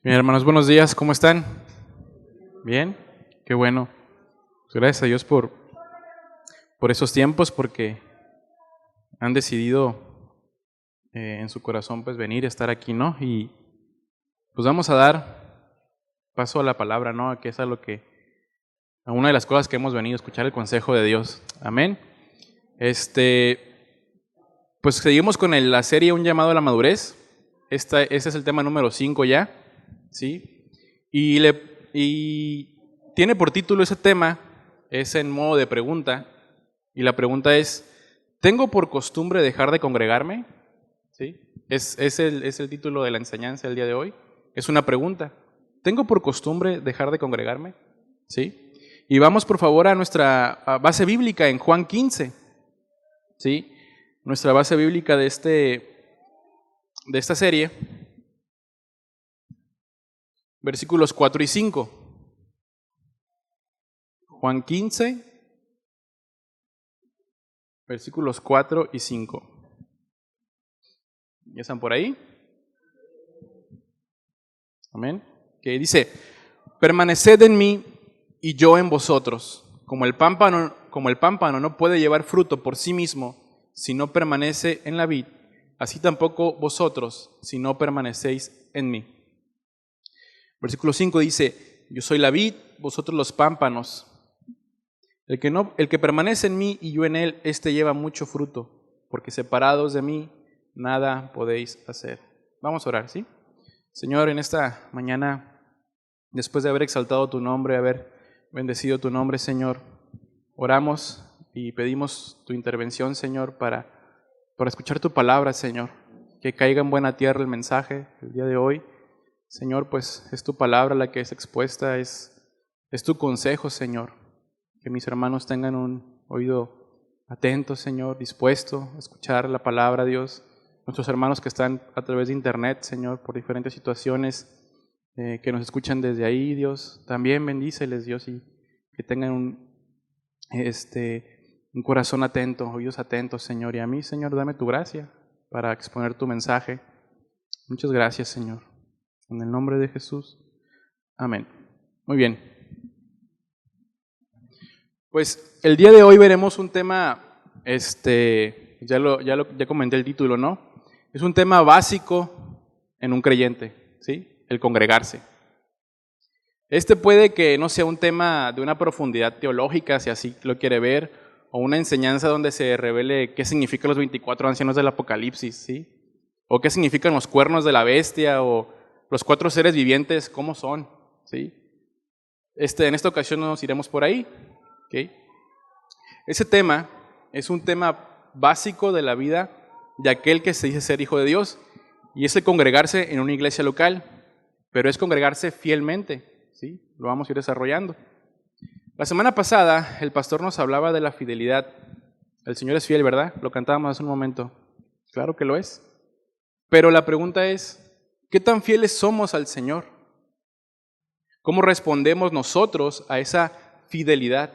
Bien, hermanos, buenos días, ¿cómo están? Bien, qué bueno. Pues gracias a Dios por esos tiempos, porque han decidido en su corazón pues venir a estar aquí, ¿no? Y pues vamos a dar paso a la palabra, ¿no? Que es a una de las cosas que hemos venido a escuchar, el consejo de Dios. Amén. Pues seguimos con la serie Un llamado a la madurez. Este es el tema número 5 ya, ¿sí? Y tiene por título ese tema, es en modo de pregunta, y la pregunta es: ¿tengo por costumbre dejar de congregarme? ¿Sí? Es el título de la enseñanza del día de hoy. Es una pregunta. ¿Tengo por costumbre dejar de congregarme? ¿Sí? Y vamos por favor a nuestra base bíblica en Juan 15. ¿Sí? Nuestra base bíblica de esta serie, versículos 4 y 5. Juan 15, versículos 4 y 5. ¿Ya están por ahí? Amén. Que dice: permaneced en mí y yo en vosotros. Como el pámpano no puede llevar fruto por sí mismo si no permanece en la vid, así tampoco vosotros si no permanecéis en mí. Versículo 5 dice: yo soy la vid, vosotros los pámpanos. El que permanece en mí y yo en él, éste lleva mucho fruto, porque separados de mí nada podéis hacer. Vamos a orar, ¿sí? Señor, en esta mañana, después de haber exaltado tu nombre, haber bendecido tu nombre, Señor, oramos y pedimos tu intervención, Señor, para escuchar tu palabra, Señor. Que caiga en buena tierra el mensaje el día de hoy. Señor, pues es tu palabra la que es expuesta, es tu consejo, Señor. Que mis hermanos tengan un oído atento, Señor, dispuesto a escuchar la palabra, Dios. Nuestros hermanos que están a través de internet, Señor, por diferentes situaciones, que nos escuchan desde ahí, Dios, también bendíceles, Dios, y que tengan un corazón atento, oídos atentos, Señor. Y a mí, Señor, dame tu gracia para exponer tu mensaje. Muchas gracias, Señor. En el nombre de Jesús. Amén. Muy bien. Pues el día de hoy veremos un tema, ya comenté el título, ¿no? Es un tema básico en un creyente, ¿sí? El congregarse. Puede que no sea un tema de una profundidad teológica, si así lo quiere ver, o una enseñanza donde se revele qué significan los 24 ancianos del Apocalipsis, ¿sí? O qué significan los cuernos de la bestia, o los 4 seres vivientes, cómo son, ¿sí? En esta ocasión no nos iremos por ahí, ¿ok? Ese tema es un tema básico de la vida de aquel que se dice ser hijo de Dios, y es el congregarse en una iglesia local, pero es congregarse fielmente, ¿sí? Lo vamos a ir desarrollando. La semana pasada el pastor nos hablaba de la fidelidad. El Señor es fiel, ¿verdad? Lo cantábamos hace un momento. Claro que lo es. Pero la pregunta es: ¿qué tan fieles somos al Señor? ¿Cómo respondemos nosotros a esa fidelidad?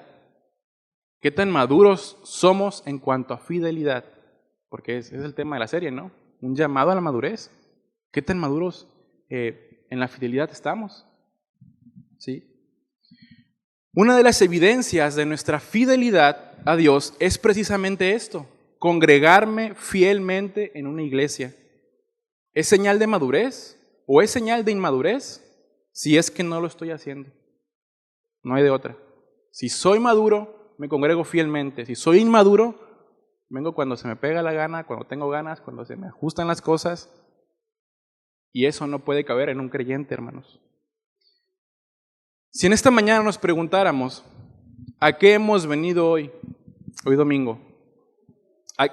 ¿Qué tan maduros somos en cuanto a fidelidad? Porque es el tema de la serie, ¿no? Un llamado a la madurez. ¿Qué tan maduros en la fidelidad estamos? ¿Sí? Una de las evidencias de nuestra fidelidad a Dios es precisamente esto: congregarme fielmente en una iglesia. ¿Es señal de madurez o es señal de inmadurez? Si es que no lo estoy haciendo. No hay de otra. Si soy maduro, me congrego fielmente. Si soy inmaduro, vengo cuando se me pega la gana, cuando tengo ganas, cuando se me ajustan las cosas. Y eso no puede caber en un creyente, hermanos. Si en esta mañana nos preguntáramos: ¿a qué hemos venido hoy domingo?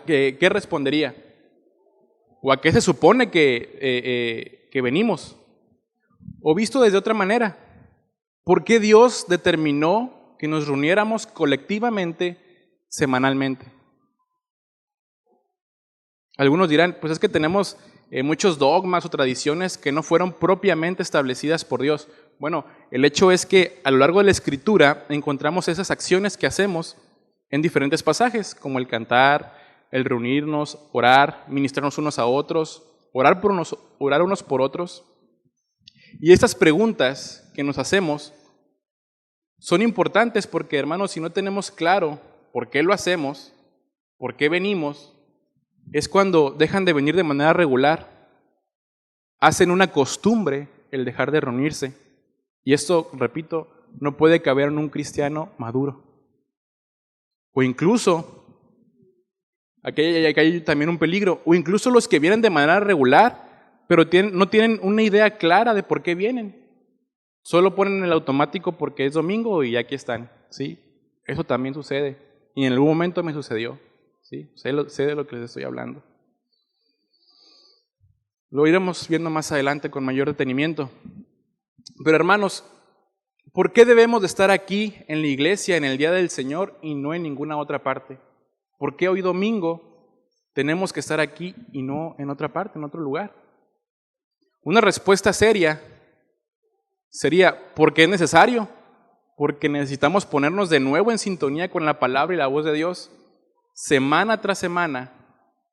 ¿Qué respondería? ¿O a qué se supone que venimos? O visto desde otra manera, ¿por qué Dios determinó que nos reuniéramos colectivamente semanalmente? Algunos dirán: pues es que tenemos muchos dogmas o tradiciones que no fueron propiamente establecidas por Dios. Bueno, el hecho es que a lo largo de la Escritura encontramos esas acciones que hacemos en diferentes pasajes, como el cantar, el reunirnos, orar, ministrarnos unos a otros, orar unos por otros. Y estas preguntas que nos hacemos son importantes porque, hermanos, si no tenemos claro por qué lo hacemos, por qué venimos, es cuando dejan de venir de manera regular, hacen una costumbre el dejar de reunirse. Y esto, repito, no puede caber en un cristiano maduro. O incluso, aquí hay también un peligro, o incluso los que vienen de manera regular, pero no tienen una idea clara de por qué vienen. Solo ponen el automático porque es domingo y aquí están, ¿sí? Eso también sucede. Y en algún momento me sucedió, ¿sí? Sé de lo que les estoy hablando. Lo iremos viendo más adelante con mayor detenimiento. Pero hermanos, ¿por qué debemos de estar aquí en la iglesia en el día del Señor y no en ninguna otra parte? ¿Por qué hoy domingo tenemos que estar aquí y no en otra parte, en otro lugar? Una respuesta seria sería, porque es necesario, porque necesitamos ponernos de nuevo en sintonía con la palabra y la voz de Dios, semana tras semana,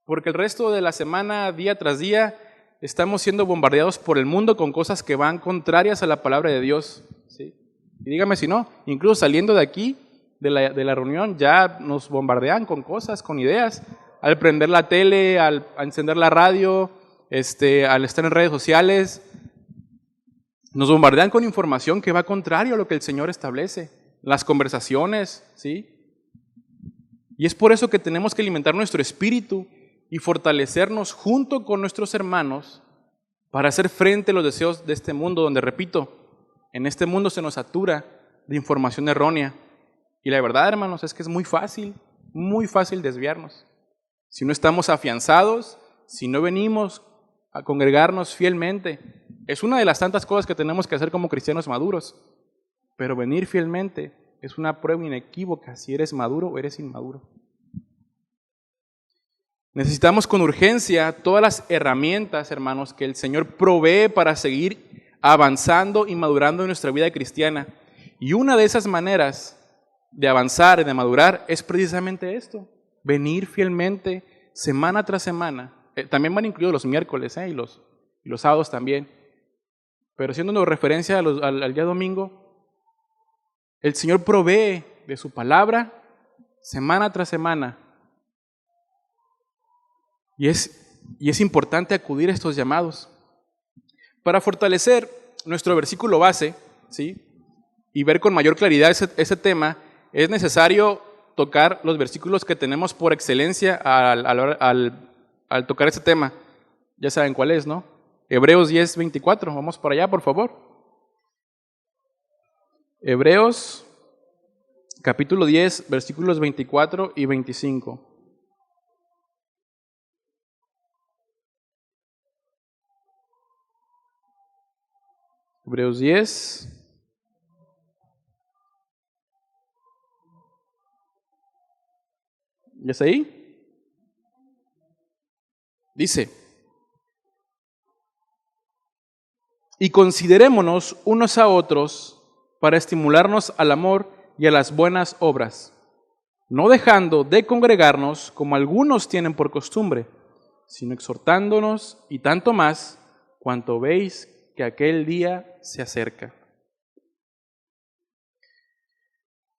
porque el resto de la semana, día tras día, estamos siendo bombardeados por el mundo con cosas que van contrarias a la palabra de Dios, ¿sí? Y dígame si no, incluso saliendo de aquí, de la reunión, ya nos bombardean con cosas, con ideas, al prender la tele, al encender la radio, al estar en redes sociales. Nos bombardean con información que va contrario a lo que el Señor establece. Las conversaciones, ¿sí? Y es por eso que tenemos que alimentar nuestro espíritu y fortalecernos junto con nuestros hermanos para hacer frente a los deseos de este mundo, donde, repito, en este mundo se nos satura de información errónea. Y la verdad, hermanos, es que es muy fácil desviarnos. Si no estamos afianzados, si no venimos a congregarnos fielmente, es una de las tantas cosas que tenemos que hacer como cristianos maduros. Pero venir fielmente es una prueba inequívoca si eres maduro o eres inmaduro. Necesitamos con urgencia todas las herramientas, hermanos, que el Señor provee para seguir avanzando y madurando en nuestra vida cristiana. Y una de esas maneras de avanzar y de madurar es precisamente esto: venir fielmente semana tras semana. También van incluidos los miércoles y los sábados también. Pero haciendo referencia al día domingo, el Señor provee de su palabra semana tras semana. Y es importante acudir a estos llamados. Para fortalecer nuestro versículo base, ¿sí?, y ver con mayor claridad ese tema, es necesario tocar los versículos que tenemos por excelencia al tocar este tema. Ya saben cuál es, ¿no? Hebreos 10, 24. Vamos para allá, por favor. Hebreos, capítulo 10, versículos 24 y 25. Hebreos 10. ¿Ya está ahí? Dice: y considerémonos unos a otros para estimularnos al amor y a las buenas obras, no dejando de congregarnos como algunos tienen por costumbre, sino exhortándonos, y tanto más cuanto veis que aquel día se acerca.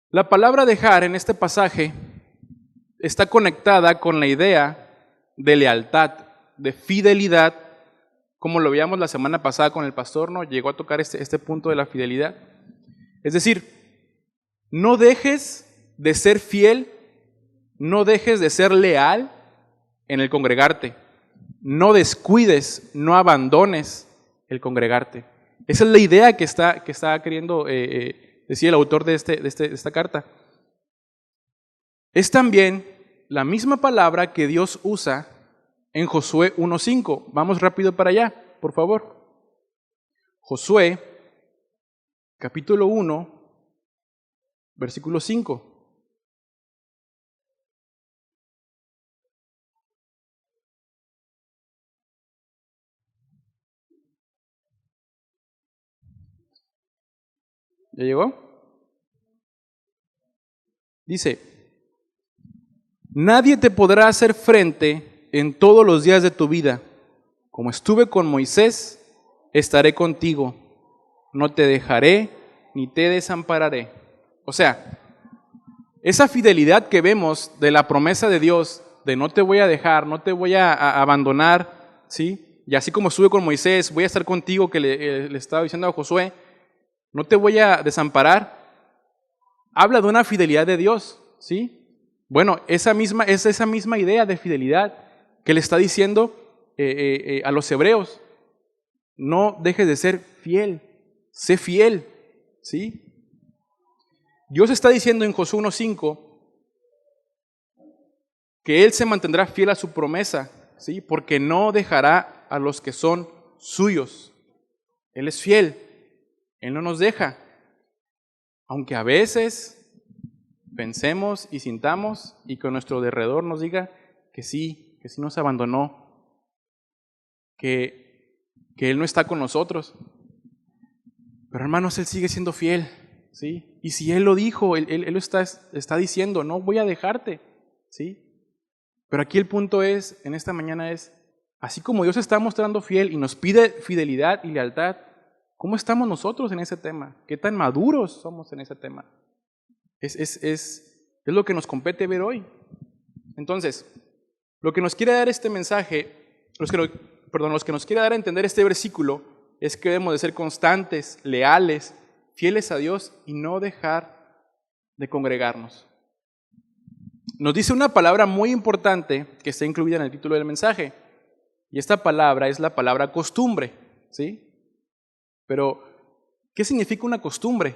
La palabra dejar en este pasaje está conectada con la idea de lealtad, de fidelidad, como lo veíamos la semana pasada con el pastor, ¿no? Llegó a tocar este punto de la fidelidad. Es decir, no dejes de ser fiel, no dejes de ser leal en el congregarte. No descuides, no abandones el congregarte. Esa es la idea que está queriendo decir el autor de esta carta. Es también la misma palabra que Dios usa en Josué 1:5. Vamos rápido para allá, por favor. Josué, capítulo 1, versículo 5. ¿Ya llegó? Dice: nadie te podrá hacer frente en todos los días de tu vida. Como estuve con Moisés, estaré contigo. no te dejaré, ni te desampararé. O sea, esa fidelidad que vemos de la promesa de Dios, de no te voy a dejar, no te voy a abandonar, ¿sí? Y así como estuve con Moisés, voy a estar contigo, que le estaba diciendo a Josué, no te voy a desamparar, habla de una fidelidad de Dios, ¿sí? Bueno, es esa misma idea de fidelidad que le está diciendo a los hebreos. No dejes de ser fiel, sé fiel, ¿sí? Dios está diciendo en Josué 1:5 que Él se mantendrá fiel a su promesa, ¿sí? Porque no dejará a los que son suyos. Él es fiel, Él no nos deja. Aunque a veces pensemos y sintamos y que nuestro derredor nos diga que sí nos abandonó, que Él no está con nosotros. Pero hermanos, Él sigue siendo fiel, ¿sí? Y si Él lo dijo, Él lo está diciendo, no voy a dejarte, ¿sí? Pero aquí el punto en esta mañana es, así como Dios está mostrando fiel y nos pide fidelidad y lealtad, ¿cómo estamos nosotros en ese tema? ¿Qué tan maduros somos en ese tema? Es lo que nos compete ver hoy. Entonces, lo que nos quiere dar este mensaje, los que nos quiere dar a entender este versículo, es que debemos de ser constantes, leales, fieles a Dios y no dejar de congregarnos. Nos dice una palabra muy importante que está incluida en el título del mensaje, y esta palabra es la palabra costumbre, ¿sí? Pero, ¿qué significa una costumbre?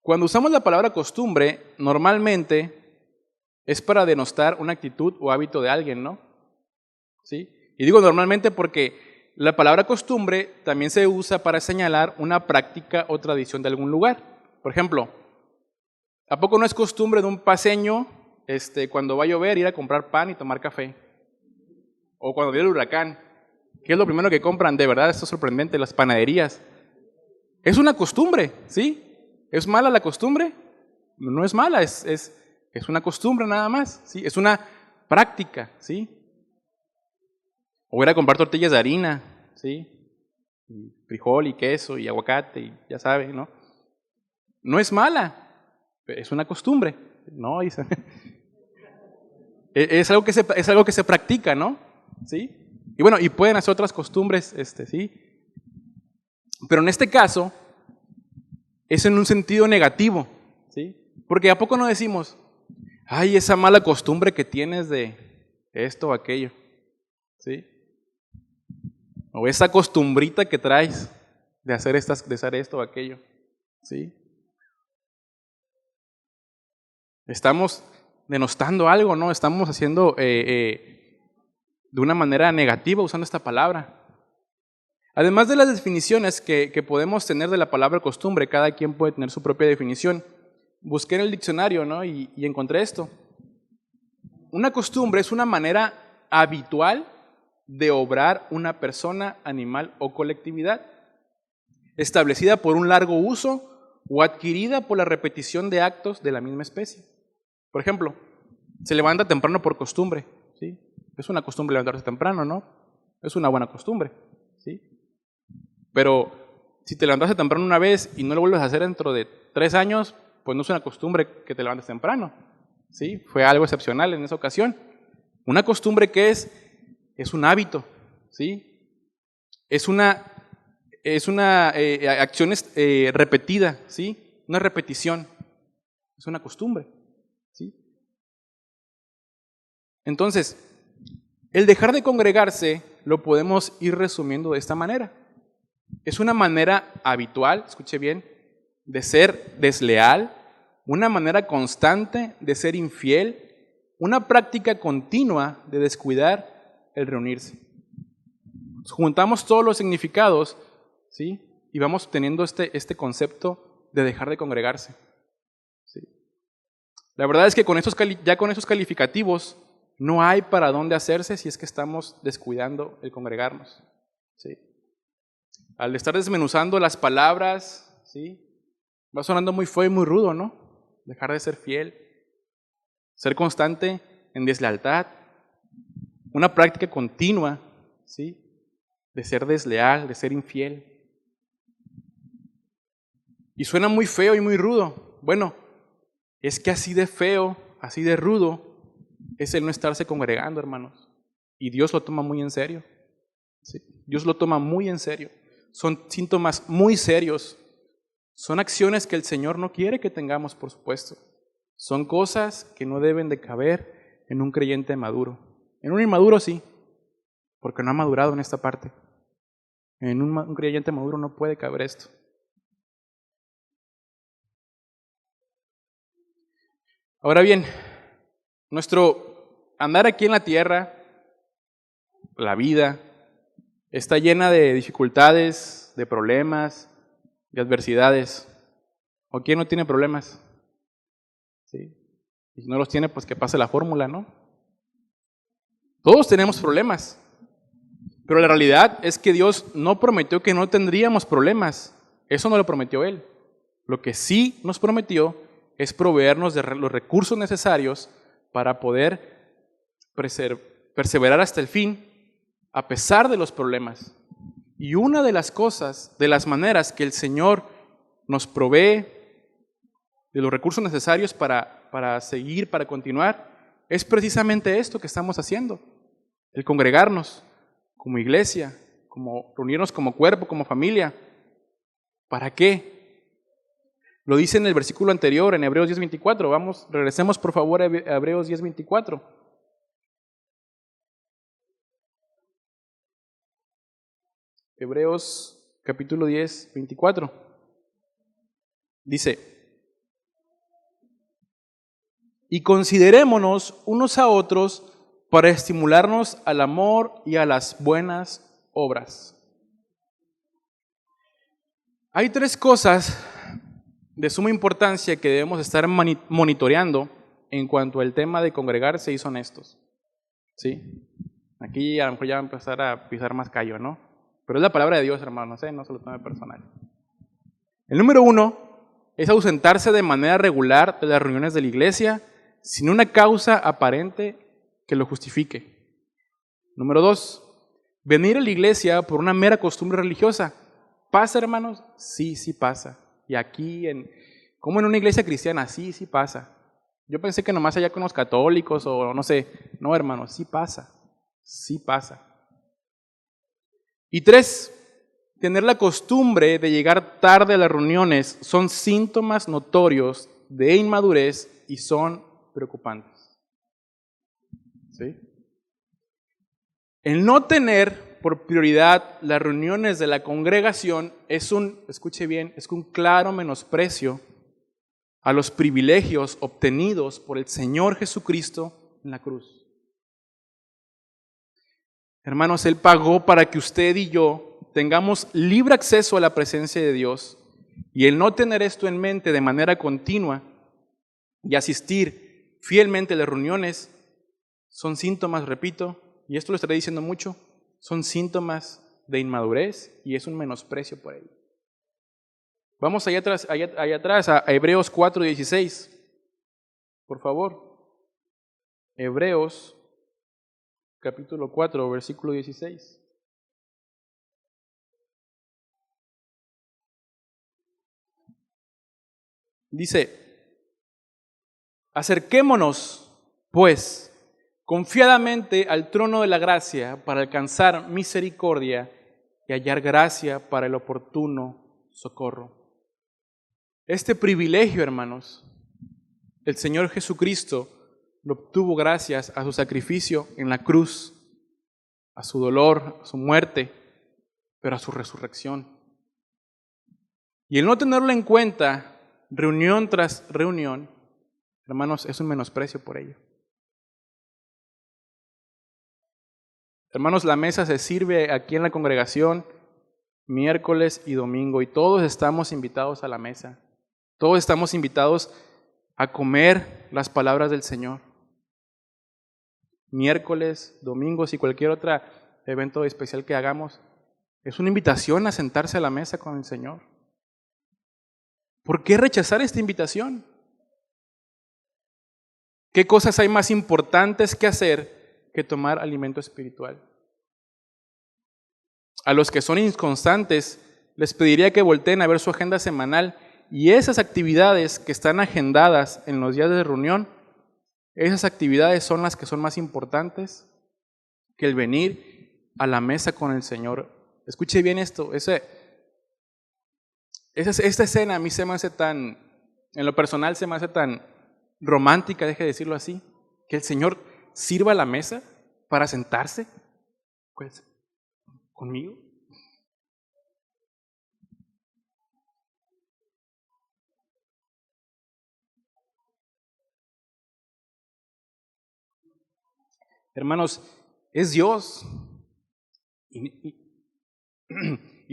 Cuando usamos la palabra costumbre, normalmente es para denostar una actitud o hábito de alguien, ¿no? ¿Sí? Y digo normalmente porque la palabra costumbre también se usa para señalar una práctica o tradición de algún lugar. Por ejemplo, ¿a poco no es costumbre de un paceño, cuando va a llover, ir a comprar pan y tomar café? O cuando viene el huracán, ¿qué es lo primero que compran? De verdad, esto es sorprendente, las panaderías. Es una costumbre, ¿sí? ¿Es mala la costumbre? No es mala, es una costumbre nada más, ¿sí? Es una práctica, ¿sí? O ir a comprar tortillas de harina, ¿sí? Y frijol y queso y aguacate y ya saben, ¿no? No es mala, es una costumbre, ¿no? Es algo que se practica, ¿no? ¿Sí? Y bueno, y pueden hacer otras costumbres, ¿sí? Pero en este caso, es en un sentido negativo, ¿sí? Porque ¿a poco no decimos, ay, esa mala costumbre que tienes de esto o aquello, ¿sí? O esa costumbrita que traes de hacer esto o aquello, ¿sí? Estamos denostando algo, ¿no? Estamos haciendo de una manera negativa usando esta palabra. Además de las definiciones que podemos tener de la palabra costumbre, cada quien puede tener su propia definición. Busqué en el diccionario, ¿no? y encontré esto. Una costumbre es una manera habitual de obrar una persona, animal o colectividad, establecida por un largo uso o adquirida por la repetición de actos de la misma especie. Por ejemplo, se levanta temprano por costumbre, ¿sí? Es una costumbre levantarse temprano, ¿no? Es una buena costumbre, ¿sí? Pero si te levantaste temprano una vez y no lo vuelves a hacer dentro de 3 años, pues no es una costumbre que te levantes temprano, ¿sí? Fue algo excepcional en esa ocasión. Una costumbre que es un hábito, ¿sí? Es una acción repetida, ¿sí? Una repetición. Es una costumbre, ¿sí? Entonces, el dejar de congregarse lo podemos ir resumiendo de esta manera. Es una manera habitual, escuche bien, de ser desleal, una manera constante de ser infiel, una práctica continua de descuidar el reunirse. Juntamos todos los significados, ¿sí? Y vamos teniendo este concepto de dejar de congregarse, ¿sí? La verdad es que ya con esos calificativos no hay para dónde hacerse si es que estamos descuidando el congregarnos, ¿sí? Al estar desmenuzando las palabras, ¿sí? Va sonando muy feo y muy rudo, ¿no? Dejar de ser fiel, ser constante en deslealtad, una práctica continua, ¿sí? de ser desleal, de ser infiel. Y suena muy feo y muy rudo. Bueno, es que así de feo, así de rudo, es el no estarse congregando, hermanos. Y Dios lo toma muy en serio. ¿Sí? Dios lo toma muy en serio. Son síntomas muy serios. Son acciones que el Señor no quiere que tengamos, por supuesto. Son cosas que no deben de caber en un creyente maduro. En un inmaduro sí, porque no ha madurado en esta parte. En un creyente maduro no puede caber esto. Ahora bien, nuestro andar aquí en la tierra, la vida, está llena de dificultades, de problemas, de adversidades. ¿O quién no tiene problemas? ¿Sí? Y si no los tiene, pues que pase la fórmula, ¿no? Todos tenemos problemas. Pero la realidad es que Dios no prometió que no tendríamos problemas. Eso no lo prometió Él. Lo que sí nos prometió es proveernos de los recursos necesarios para poder perseverar hasta el fin, a pesar de los problemas. Y una de las cosas, de las maneras que el Señor nos provee de los recursos necesarios para seguir, para continuar, es precisamente esto que estamos haciendo. El congregarnos como iglesia, como reunirnos como cuerpo, como familia. ¿Para qué? Lo dice en el versículo anterior, en Hebreos 10:24. Vamos, regresemos por favor a Hebreos 10:24. Hebreos capítulo 10:24. Dice: y considerémonos unos a otros para estimularnos al amor y a las buenas obras. Hay tres cosas de suma importancia que debemos estar monitoreando en cuanto al tema de congregarse y son estos. ¿Sí? Aquí a lo mejor ya va a empezar a pisar más callo, ¿no? Pero es la palabra de Dios, hermanos, no se lo tome personal. El número 1 es ausentarse de manera regular de las reuniones de la iglesia sin una causa aparente que lo justifique. Número 2, venir a la iglesia por una mera costumbre religiosa. ¿Pasa, hermanos? Sí, sí pasa. Y aquí, como en una iglesia cristiana, sí, sí pasa. Yo pensé que nomás allá con los católicos o no sé. No, hermanos, sí pasa. Sí pasa. Y 3, tener la costumbre de llegar tarde a las reuniones son síntomas notorios de inmadurez y son preocupantes. ¿Sí? El no tener por prioridad las reuniones de la congregación escuche bien, es un claro menosprecio a los privilegios obtenidos por el Señor Jesucristo en la cruz. Hermanos, Él pagó para que usted y yo tengamos libre acceso a la presencia de Dios, y el no tener esto en mente de manera continua y asistir fielmente a las reuniones son síntomas, repito, y esto lo estaré diciendo mucho, son síntomas de inmadurez y es un menosprecio por ello. Vamos allá atrás a Hebreos 4:16. Por favor. Hebreos capítulo 4, versículo 16. Dice: acerquémonos, pues, confiadamente al trono de la gracia para alcanzar misericordia y hallar gracia para el oportuno socorro. Este privilegio, hermanos, el Señor Jesucristo lo obtuvo gracias a su sacrificio en la cruz, a su dolor, a su muerte, pero a su resurrección. Y el no tenerlo en cuenta, reunión tras reunión, hermanos, es un menosprecio por ello. Hermanos, la mesa se sirve aquí en la congregación miércoles y domingo y todos estamos invitados a la mesa. Todos estamos invitados a comer las palabras del Señor. Miércoles, domingos y cualquier otro evento especial que hagamos, es una invitación a sentarse a la mesa con el Señor. ¿Por qué rechazar esta invitación? ¿Qué cosas hay más importantes que hacer que tomar alimento espiritual? A los que son inconstantes, les pediría que volteen a ver su agenda semanal y esas actividades que están agendadas en los días de reunión, esas actividades son las que son más importantes que el venir a la mesa con el Señor. Escuche bien esto, esta escena a mí se me hace tan, en lo personal se me hace tan romántica, deje de decirlo así, que el Señor sirva la mesa para sentarse pues, conmigo. Hermanos, es Dios y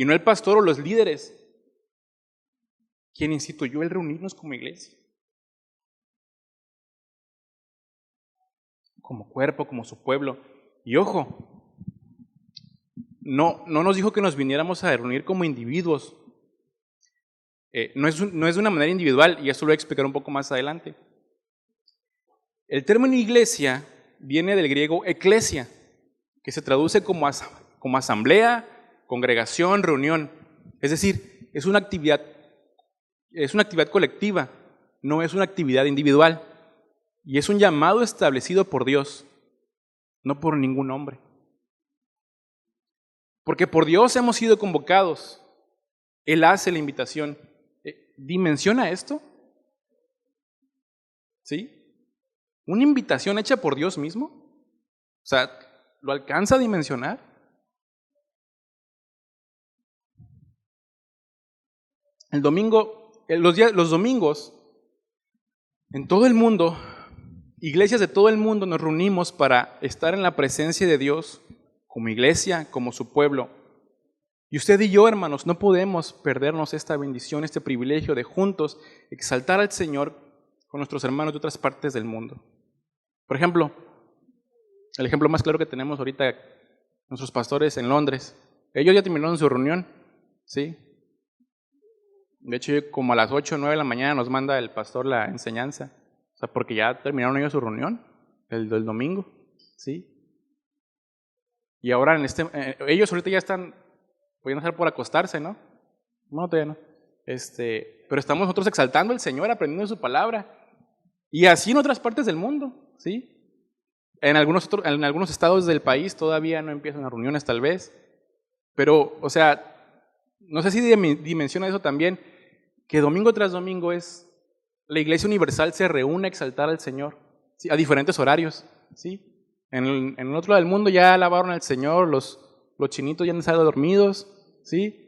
no el pastor o los líderes quien instituyó el reunirnos como iglesia, como cuerpo, como su pueblo. Y ojo, no nos dijo que nos viniéramos a reunir como individuos. No es de una manera individual, y eso lo voy a explicar un poco más adelante. El término iglesia viene del griego eklesia, que se traduce como asamblea, congregación, reunión. Es decir, es una actividad colectiva, no es una actividad individual. Y es un llamado establecido por Dios, no por ningún hombre. Porque por Dios hemos sido convocados. Él hace la invitación. ¿Dimensiona esto? ¿Sí? ¿Una invitación hecha por Dios mismo? O sea, ¿lo alcanza a dimensionar? Los domingos, en todo el mundo, iglesias de todo el mundo nos reunimos para estar en la presencia de Dios como iglesia, como su pueblo. Y usted y yo, hermanos, no podemos perdernos esta bendición, este privilegio de juntos exaltar al Señor con nuestros hermanos de otras partes del mundo. Por ejemplo, el ejemplo más claro que tenemos ahorita, nuestros pastores en Londres. Ellos ya terminaron su reunión, ¿sí? De hecho, como a las 8 o 9 de la mañana nos manda el pastor la enseñanza. O sea, porque ya terminaron ellos su reunión, el del domingo, ¿sí? Y ahora ellos ahorita ya están, pueden estar por acostarse, ¿no? No, todavía no. Pero estamos nosotros exaltando al Señor, aprendiendo de su palabra. Y así en otras partes del mundo, ¿sí? En algunos estados del país todavía no empiezan las reuniones, tal vez. Pero, o sea, no sé si dimensiona eso también, que domingo tras domingo la Iglesia Universal se reúne a exaltar al Señor, ¿sí? A diferentes horarios, ¿sí? En el otro lado del mundo ya alabaron al Señor, los chinitos ya han salido dormidos, ¿sí?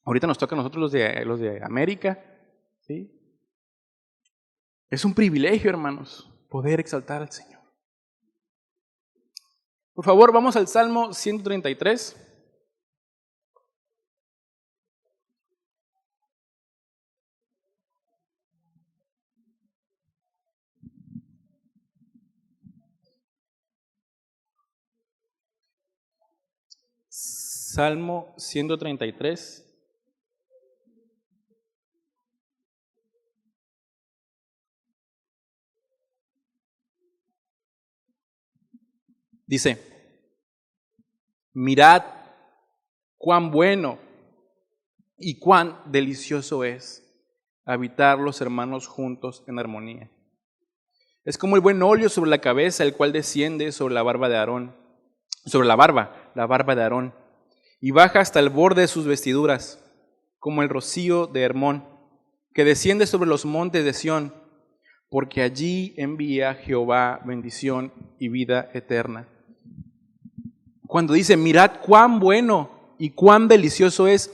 Ahorita nos toca a nosotros los de América, ¿sí? Es un privilegio, hermanos, poder exaltar al Señor. Por favor, vamos al Salmo 133. Salmo 133. Dice, mirad cuán bueno y cuán delicioso es habitar los hermanos juntos en armonía. Es como el buen óleo sobre la cabeza, el cual desciende sobre la barba de Aarón, sobre la barba de Aarón, y baja hasta el borde de sus vestiduras, como el rocío de Hermón, que desciende sobre los montes de Sión, porque allí envía Jehová bendición y vida eterna. Cuando dice, mirad cuán bueno y cuán delicioso es,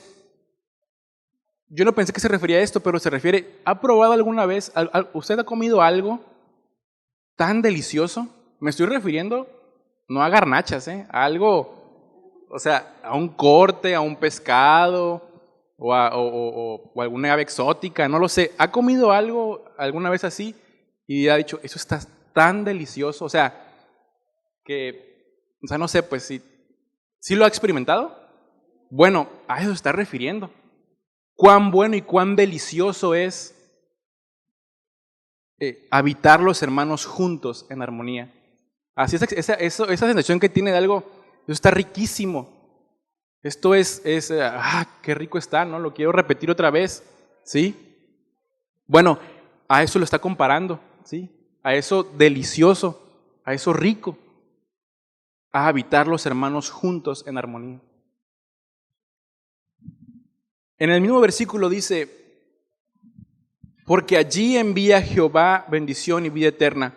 yo no pensé que se refería a esto, pero se refiere, ¿ha probado alguna vez, usted ha comido algo tan delicioso? Me estoy refiriendo, no a garnachas, a algo, o sea, a un corte, a un pescado, o alguna ave exótica, no lo sé. ¿Ha comido algo alguna vez así? Y ha dicho, eso está tan delicioso, o sea, no sé, pues ¿sí lo ha experimentado? Bueno, a eso se está refiriendo. Cuán bueno y cuán delicioso es habitar los hermanos juntos en armonía. Así esa sensación que tiene de algo, eso está riquísimo. Esto qué rico está, ¿no? Lo quiero repetir otra vez, ¿sí? Bueno, a eso lo está comparando, ¿sí? A eso delicioso, a eso rico, a habitar los hermanos juntos en armonía. En el mismo versículo dice, porque allí envía Jehová bendición y vida eterna.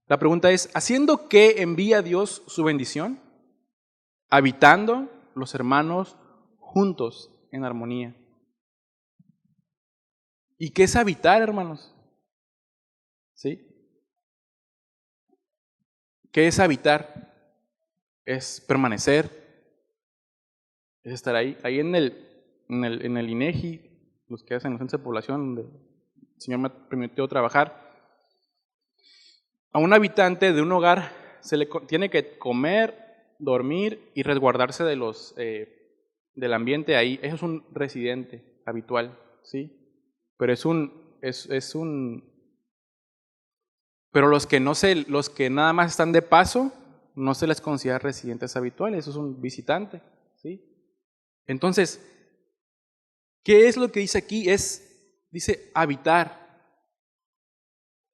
La pregunta es, ¿haciendo qué envía Dios su bendición? Habitando los hermanos juntos en armonía. ¿Y qué es habitar, hermanos? ¿Sí? ¿Qué es habitar? Es permanecer, es estar ahí. Ahí en el INEGI, los que hacen el censo de población, donde el Señor me permitió trabajar, a un habitante de un hogar se le tiene que comer, dormir y resguardarse del ambiente ahí. Eso es un residente habitual, ¿sí? Pero pero los que nada más están de paso, no se les considera residentes habituales, eso es un visitante, ¿sí? Entonces, ¿qué es lo que dice aquí? Dice habitar.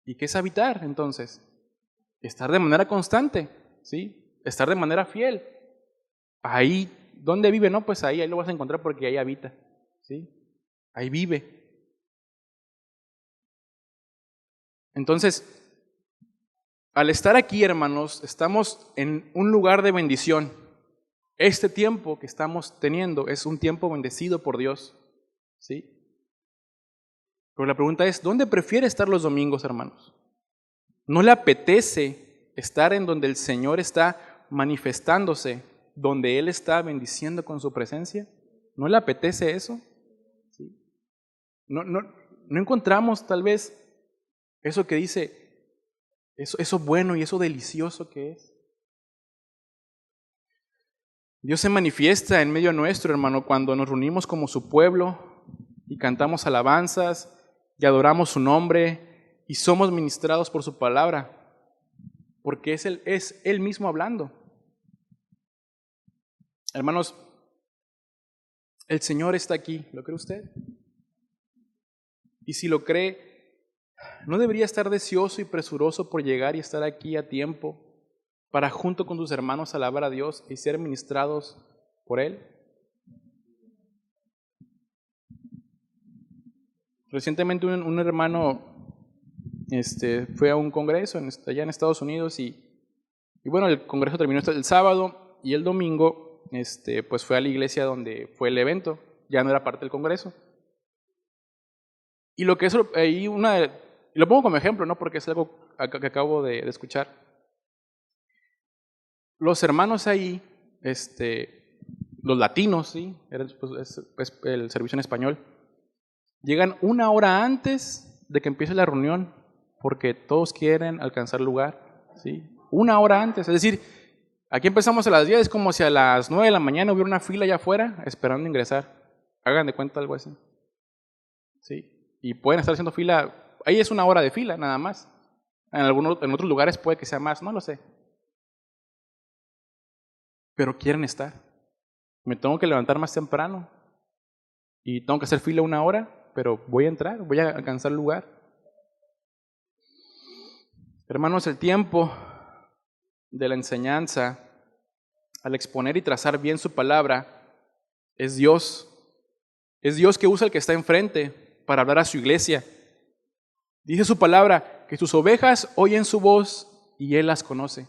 ¿Y qué es habitar entonces? Estar de manera constante, ¿sí? Estar de manera fiel. Ahí, ¿dónde vive? No, pues ahí lo vas a encontrar porque ahí habita, ¿sí? Ahí vive. Entonces, al estar aquí, hermanos, estamos en un lugar de bendición. Este tiempo que estamos teniendo es un tiempo bendecido por Dios, ¿sí? Pero la pregunta es, ¿dónde prefiere estar los domingos, hermanos? ¿No le apetece estar en donde el Señor está manifestándose, donde Él está bendiciendo con su presencia? ¿No le apetece eso? ¿Sí? No encontramos tal vez eso que dice, eso bueno y eso delicioso que es. Dios se manifiesta en medio nuestro, hermano, cuando nos reunimos como su pueblo y cantamos alabanzas y adoramos su nombre y somos ministrados por su palabra, porque es Él mismo hablando. Hermanos, el Señor está aquí, ¿lo cree usted? Y si lo cree, ¿no debería estar deseoso y presuroso por llegar y estar aquí a tiempo para junto con sus hermanos alabar a Dios y ser ministrados por Él? Recientemente un hermano fue a un congreso allá en Estados Unidos y bueno, el congreso terminó el sábado y el domingo pues fue a la iglesia donde fue el evento, ya no era parte del congreso. Y lo que es ahí lo pongo como ejemplo, ¿no? Porque es algo que acabo de escuchar. Los hermanos ahí, los latinos, ¿sí? Es el servicio en español, llegan una hora antes de que empiece la reunión porque todos quieren alcanzar lugar, ¿sí? Una hora antes, es decir, aquí empezamos a las 10, es como si a las 9 de la mañana hubiera una fila allá afuera esperando ingresar. Hagan de cuenta algo así, ¿sí? Y pueden estar haciendo fila, ahí es una hora de fila nada más. En otros lugares puede que sea más, no lo sé. Pero quieren estar. Me tengo que levantar más temprano y tengo que hacer fila una hora, pero voy a entrar, voy a alcanzar el lugar. Hermanos, el tiempo de la enseñanza, al exponer y trazar bien su palabra, es Dios. Es Dios que usa el que está enfrente para hablar a su iglesia. Dice su palabra que sus ovejas oyen su voz y Él las conoce.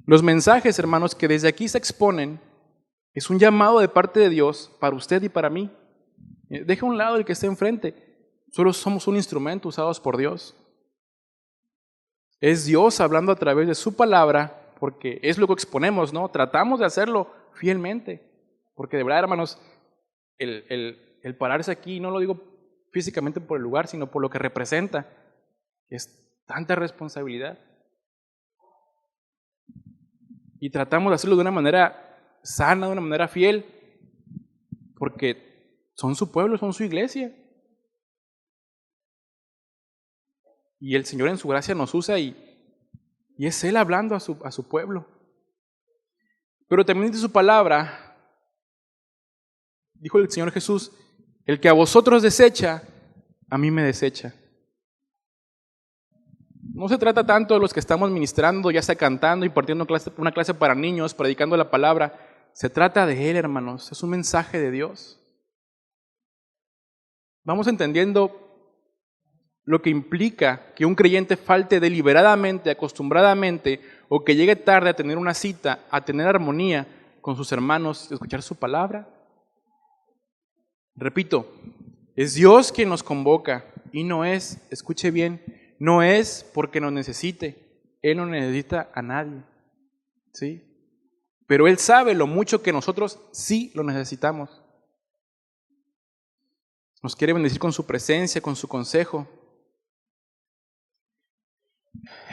Los mensajes, hermanos, que desde aquí se exponen, es un llamado de parte de Dios para usted y para mí. Deja a un lado el que está enfrente. Solo somos un instrumento usados por Dios. Es Dios hablando a través de su palabra, porque es lo que exponemos, ¿no? Tratamos de hacerlo fielmente. Porque de verdad, hermanos, el pararse aquí, no lo digo físicamente por el lugar, sino por lo que representa, que es tanta responsabilidad. Y tratamos de hacerlo de una manera sana, de una manera fiel, porque son su pueblo, son su iglesia. Y el Señor en su gracia nos usa y es Él hablando a su pueblo. Pero también dice su palabra Dijo el Señor Jesús, el que a vosotros desecha, a mí me desecha. No se trata tanto de los que estamos ministrando, ya sea cantando, impartiendo una clase para niños, predicando la palabra. Se trata de Él, hermanos. Es un mensaje de Dios. Vamos entendiendo lo que implica que un creyente falte deliberadamente, acostumbradamente, o que llegue tarde a tener una cita, a tener armonía con sus hermanos, a escuchar su palabra. Repito, es Dios quien nos convoca y no es, escuche bien, no es porque nos necesite. Él no necesita a nadie, ¿sí? Pero Él sabe lo mucho que nosotros sí lo necesitamos. Nos quiere bendecir con su presencia, con su consejo.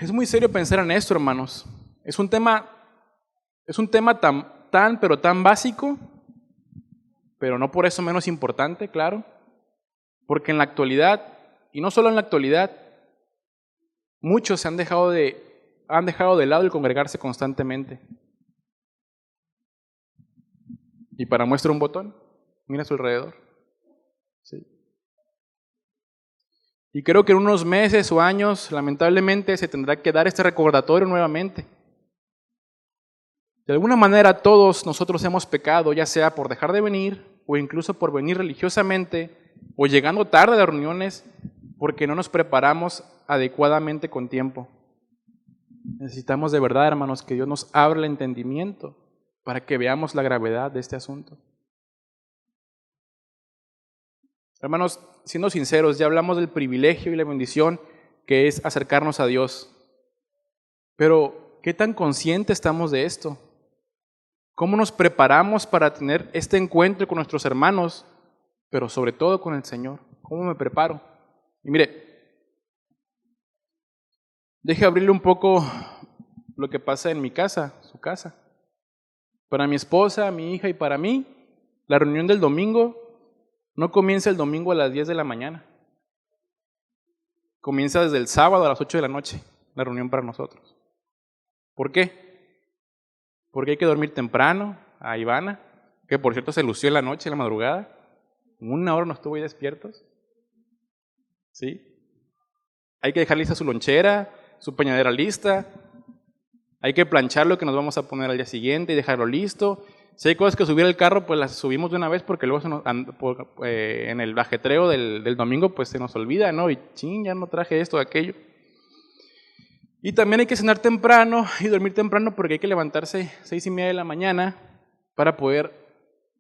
Es muy serio pensar en esto, hermanos. Es un tema tan básico, pero no por eso menos importante, claro. Porque en la actualidad, y no solo en la actualidad, muchos han dejado de lado el congregarse constantemente. Y para muestra un botón, mira a su alrededor. ¿Sí? Y creo que en unos meses o años, lamentablemente, se tendrá que dar este recordatorio nuevamente. De alguna manera todos nosotros hemos pecado, ya sea por dejar de venir, o incluso por venir religiosamente, o llegando tarde a las reuniones, porque no nos preparamos adecuadamente con tiempo. Necesitamos de verdad, hermanos, que Dios nos abra el entendimiento para que veamos la gravedad de este asunto. Hermanos, siendo sinceros, ya hablamos del privilegio y la bendición que es acercarnos a Dios. Pero, ¿qué tan conscientes estamos de esto? ¿Cómo nos preparamos para tener este encuentro con nuestros hermanos, pero sobre todo con el Señor? ¿Cómo me preparo? Y mire, deje abrirle un poco lo que pasa en mi casa, su casa. Para mi esposa, mi hija y para mí, la reunión del domingo no comienza el domingo a las 10 de la mañana. Comienza desde el sábado a las 8 de la noche, la reunión para nosotros. ¿Por qué? Porque hay que dormir temprano a Ivana, que por cierto se lució en la noche, en la madrugada. Una hora no estuvo ahí despiertos. ¿Sí? Hay que dejar lista su lonchera, su peñadera lista. Hay que planchar lo que nos vamos a poner al día siguiente y dejarlo listo. Si hay cosas que subir al carro, pues las subimos de una vez porque luego en el ajetreo del domingo pues se nos olvida, ¿no? Y ya no traje esto o aquello. Y también hay que cenar temprano y dormir temprano porque hay que levantarse 6:30 de la mañana para poder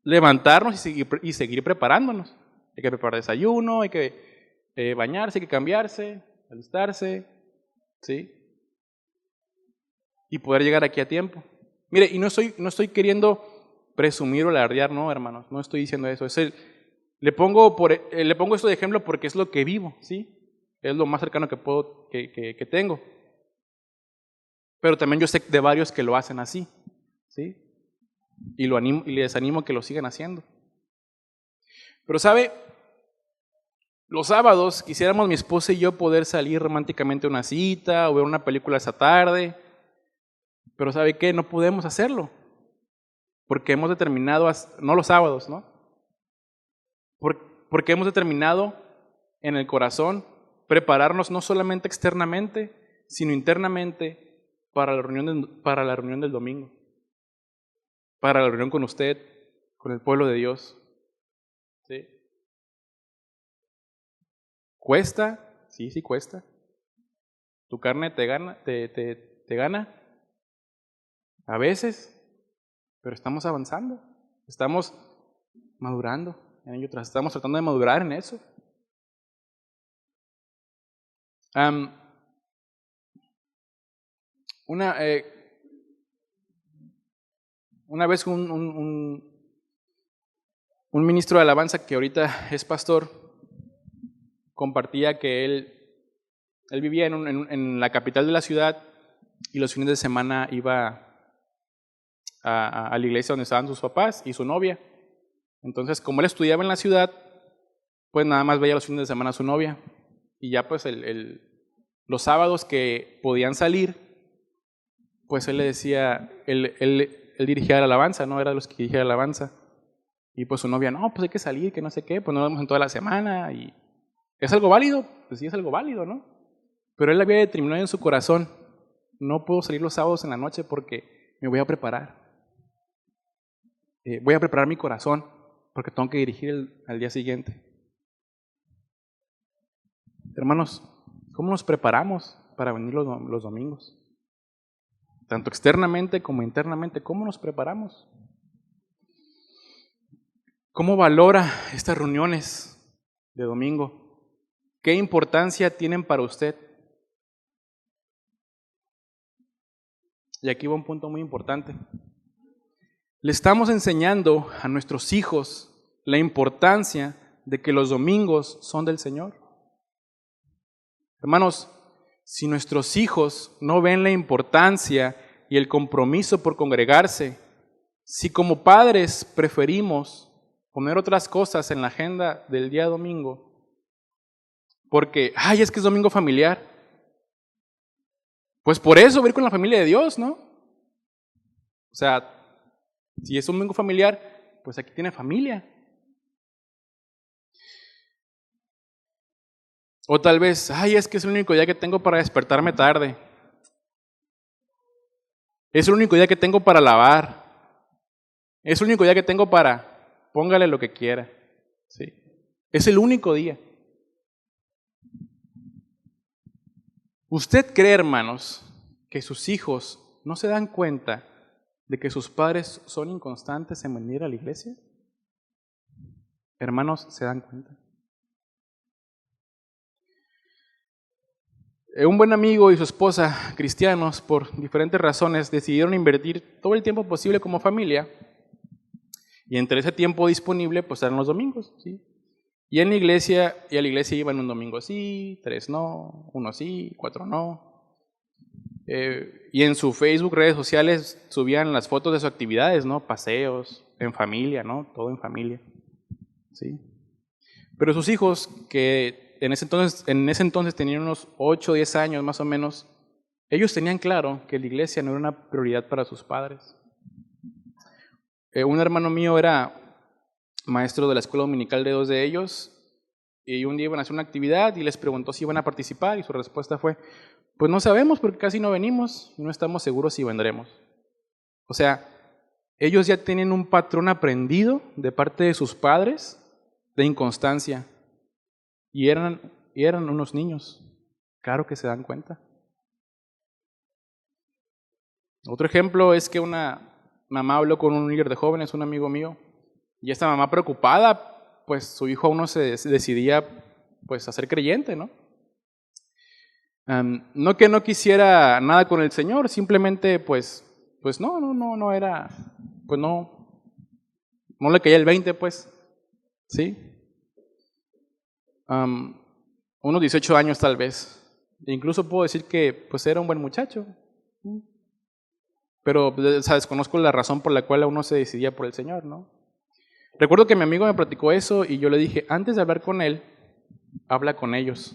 levantarnos y seguir preparándonos. Hay que preparar desayuno, hay que bañarse, hay que cambiarse, alistarse, ¿sí? Y poder llegar aquí a tiempo. Mire, y no estoy queriendo presumir o alardear, no, hermanos, no estoy diciendo eso. Le pongo esto de ejemplo porque es lo que vivo, ¿sí? Es lo más cercano que tengo. Pero también yo sé de varios que lo hacen así, ¿sí? Y les animo a que lo sigan haciendo. Pero ¿sabe? Los sábados quisiéramos mi esposa y yo poder salir románticamente a una cita o ver una película esa tarde. Pero ¿sabe qué? No podemos hacerlo. Porque hemos determinado, no los sábados, ¿no? Porque hemos determinado en el corazón prepararnos no solamente externamente, sino internamente para la reunión del domingo, para la reunión con usted, con el pueblo de Dios. ¿Sí? ¿Cuesta? Sí, cuesta. ¿Tu carne te gana? A veces, pero estamos avanzando, estamos madurando en ello, estamos tratando de madurar en eso. Una vez un ministro de alabanza que ahorita es pastor compartía que él vivía en la capital de la ciudad y los fines de semana iba a la iglesia donde estaban sus papás y su novia. Entonces, como él estudiaba en la ciudad, pues nada más veía los fines de semana a su novia. Y ya pues los sábados que podían salir, pues él le decía, él dirigía la alabanza, no era de los que dirigía la alabanza. Y pues su novia, no, pues hay que salir, que no sé qué, pues no nos vemos en toda la semana. Y ¿es algo válido? Pues sí, es algo válido, ¿no? Pero él había determinado en su corazón, no puedo salir los sábados en la noche porque me voy a preparar. Voy a preparar mi corazón porque tengo que dirigir al día siguiente. Hermanos, ¿cómo nos preparamos para venir los domingos? Tanto externamente como internamente, ¿cómo nos preparamos? ¿Cómo valora estas reuniones de domingo? ¿Qué importancia tienen para usted? Y aquí va un punto muy importante. Le estamos enseñando a nuestros hijos la importancia de que los domingos son del Señor. Hermanos, si nuestros hijos no ven la importancia y el compromiso por congregarse, si como padres preferimos poner otras cosas en la agenda del día domingo, porque, es que es domingo familiar, pues por eso voy a ir con la familia de Dios, ¿no? O sea, si es un domingo familiar, pues aquí tiene familia. O tal vez, es que es el único día que tengo para despertarme tarde. Es el único día que tengo para lavar. Es el único día que tengo para, póngale lo que quiera. ¿Sí? Es el único día. ¿Usted cree, hermanos, que sus hijos no se dan cuenta de que sus padres son inconstantes en venir a la iglesia? Hermanos, ¿se dan cuenta? Un buen amigo y su esposa, cristianos, por diferentes razones, decidieron invertir todo el tiempo posible como familia. Y entre ese tiempo disponible, pues eran los domingos, ¿sí? Y a la iglesia iban un domingo sí, 3 no, 1 sí, 4 no. Y en su Facebook, redes sociales, subían las fotos de sus actividades, ¿no? Paseos, en familia, ¿no? Todo en familia, ¿sí? Pero sus hijos, que en ese entonces tenían unos 8 o 10 años más o menos, ellos tenían claro que la iglesia no era una prioridad para sus padres. Un hermano mío era maestro de la escuela dominical de 2 de ellos, y un día iban a hacer una actividad y les preguntó si iban a participar, y su respuesta fue, pues no sabemos porque casi no venimos y no estamos seguros si vendremos. O sea, ellos ya tienen un patrón aprendido de parte de sus padres de inconstancia, y eran unos niños, claro que se dan cuenta. Otro ejemplo es que una mamá habló con un líder de jóvenes, un amigo mío, y esta mamá preocupada, pues su hijo aún no se decidía pues a ser creyente, ¿no? No que no quisiera nada con el Señor, simplemente pues no era, pues no le caía el 20, pues, ¿sí? Unos 18 años tal vez. E incluso puedo decir que pues era un buen muchacho. Pero desconozco la razón por la cual uno se decidía por el Señor, ¿no? Recuerdo que mi amigo me platicó eso y yo le dije, antes de hablar con él, habla con ellos,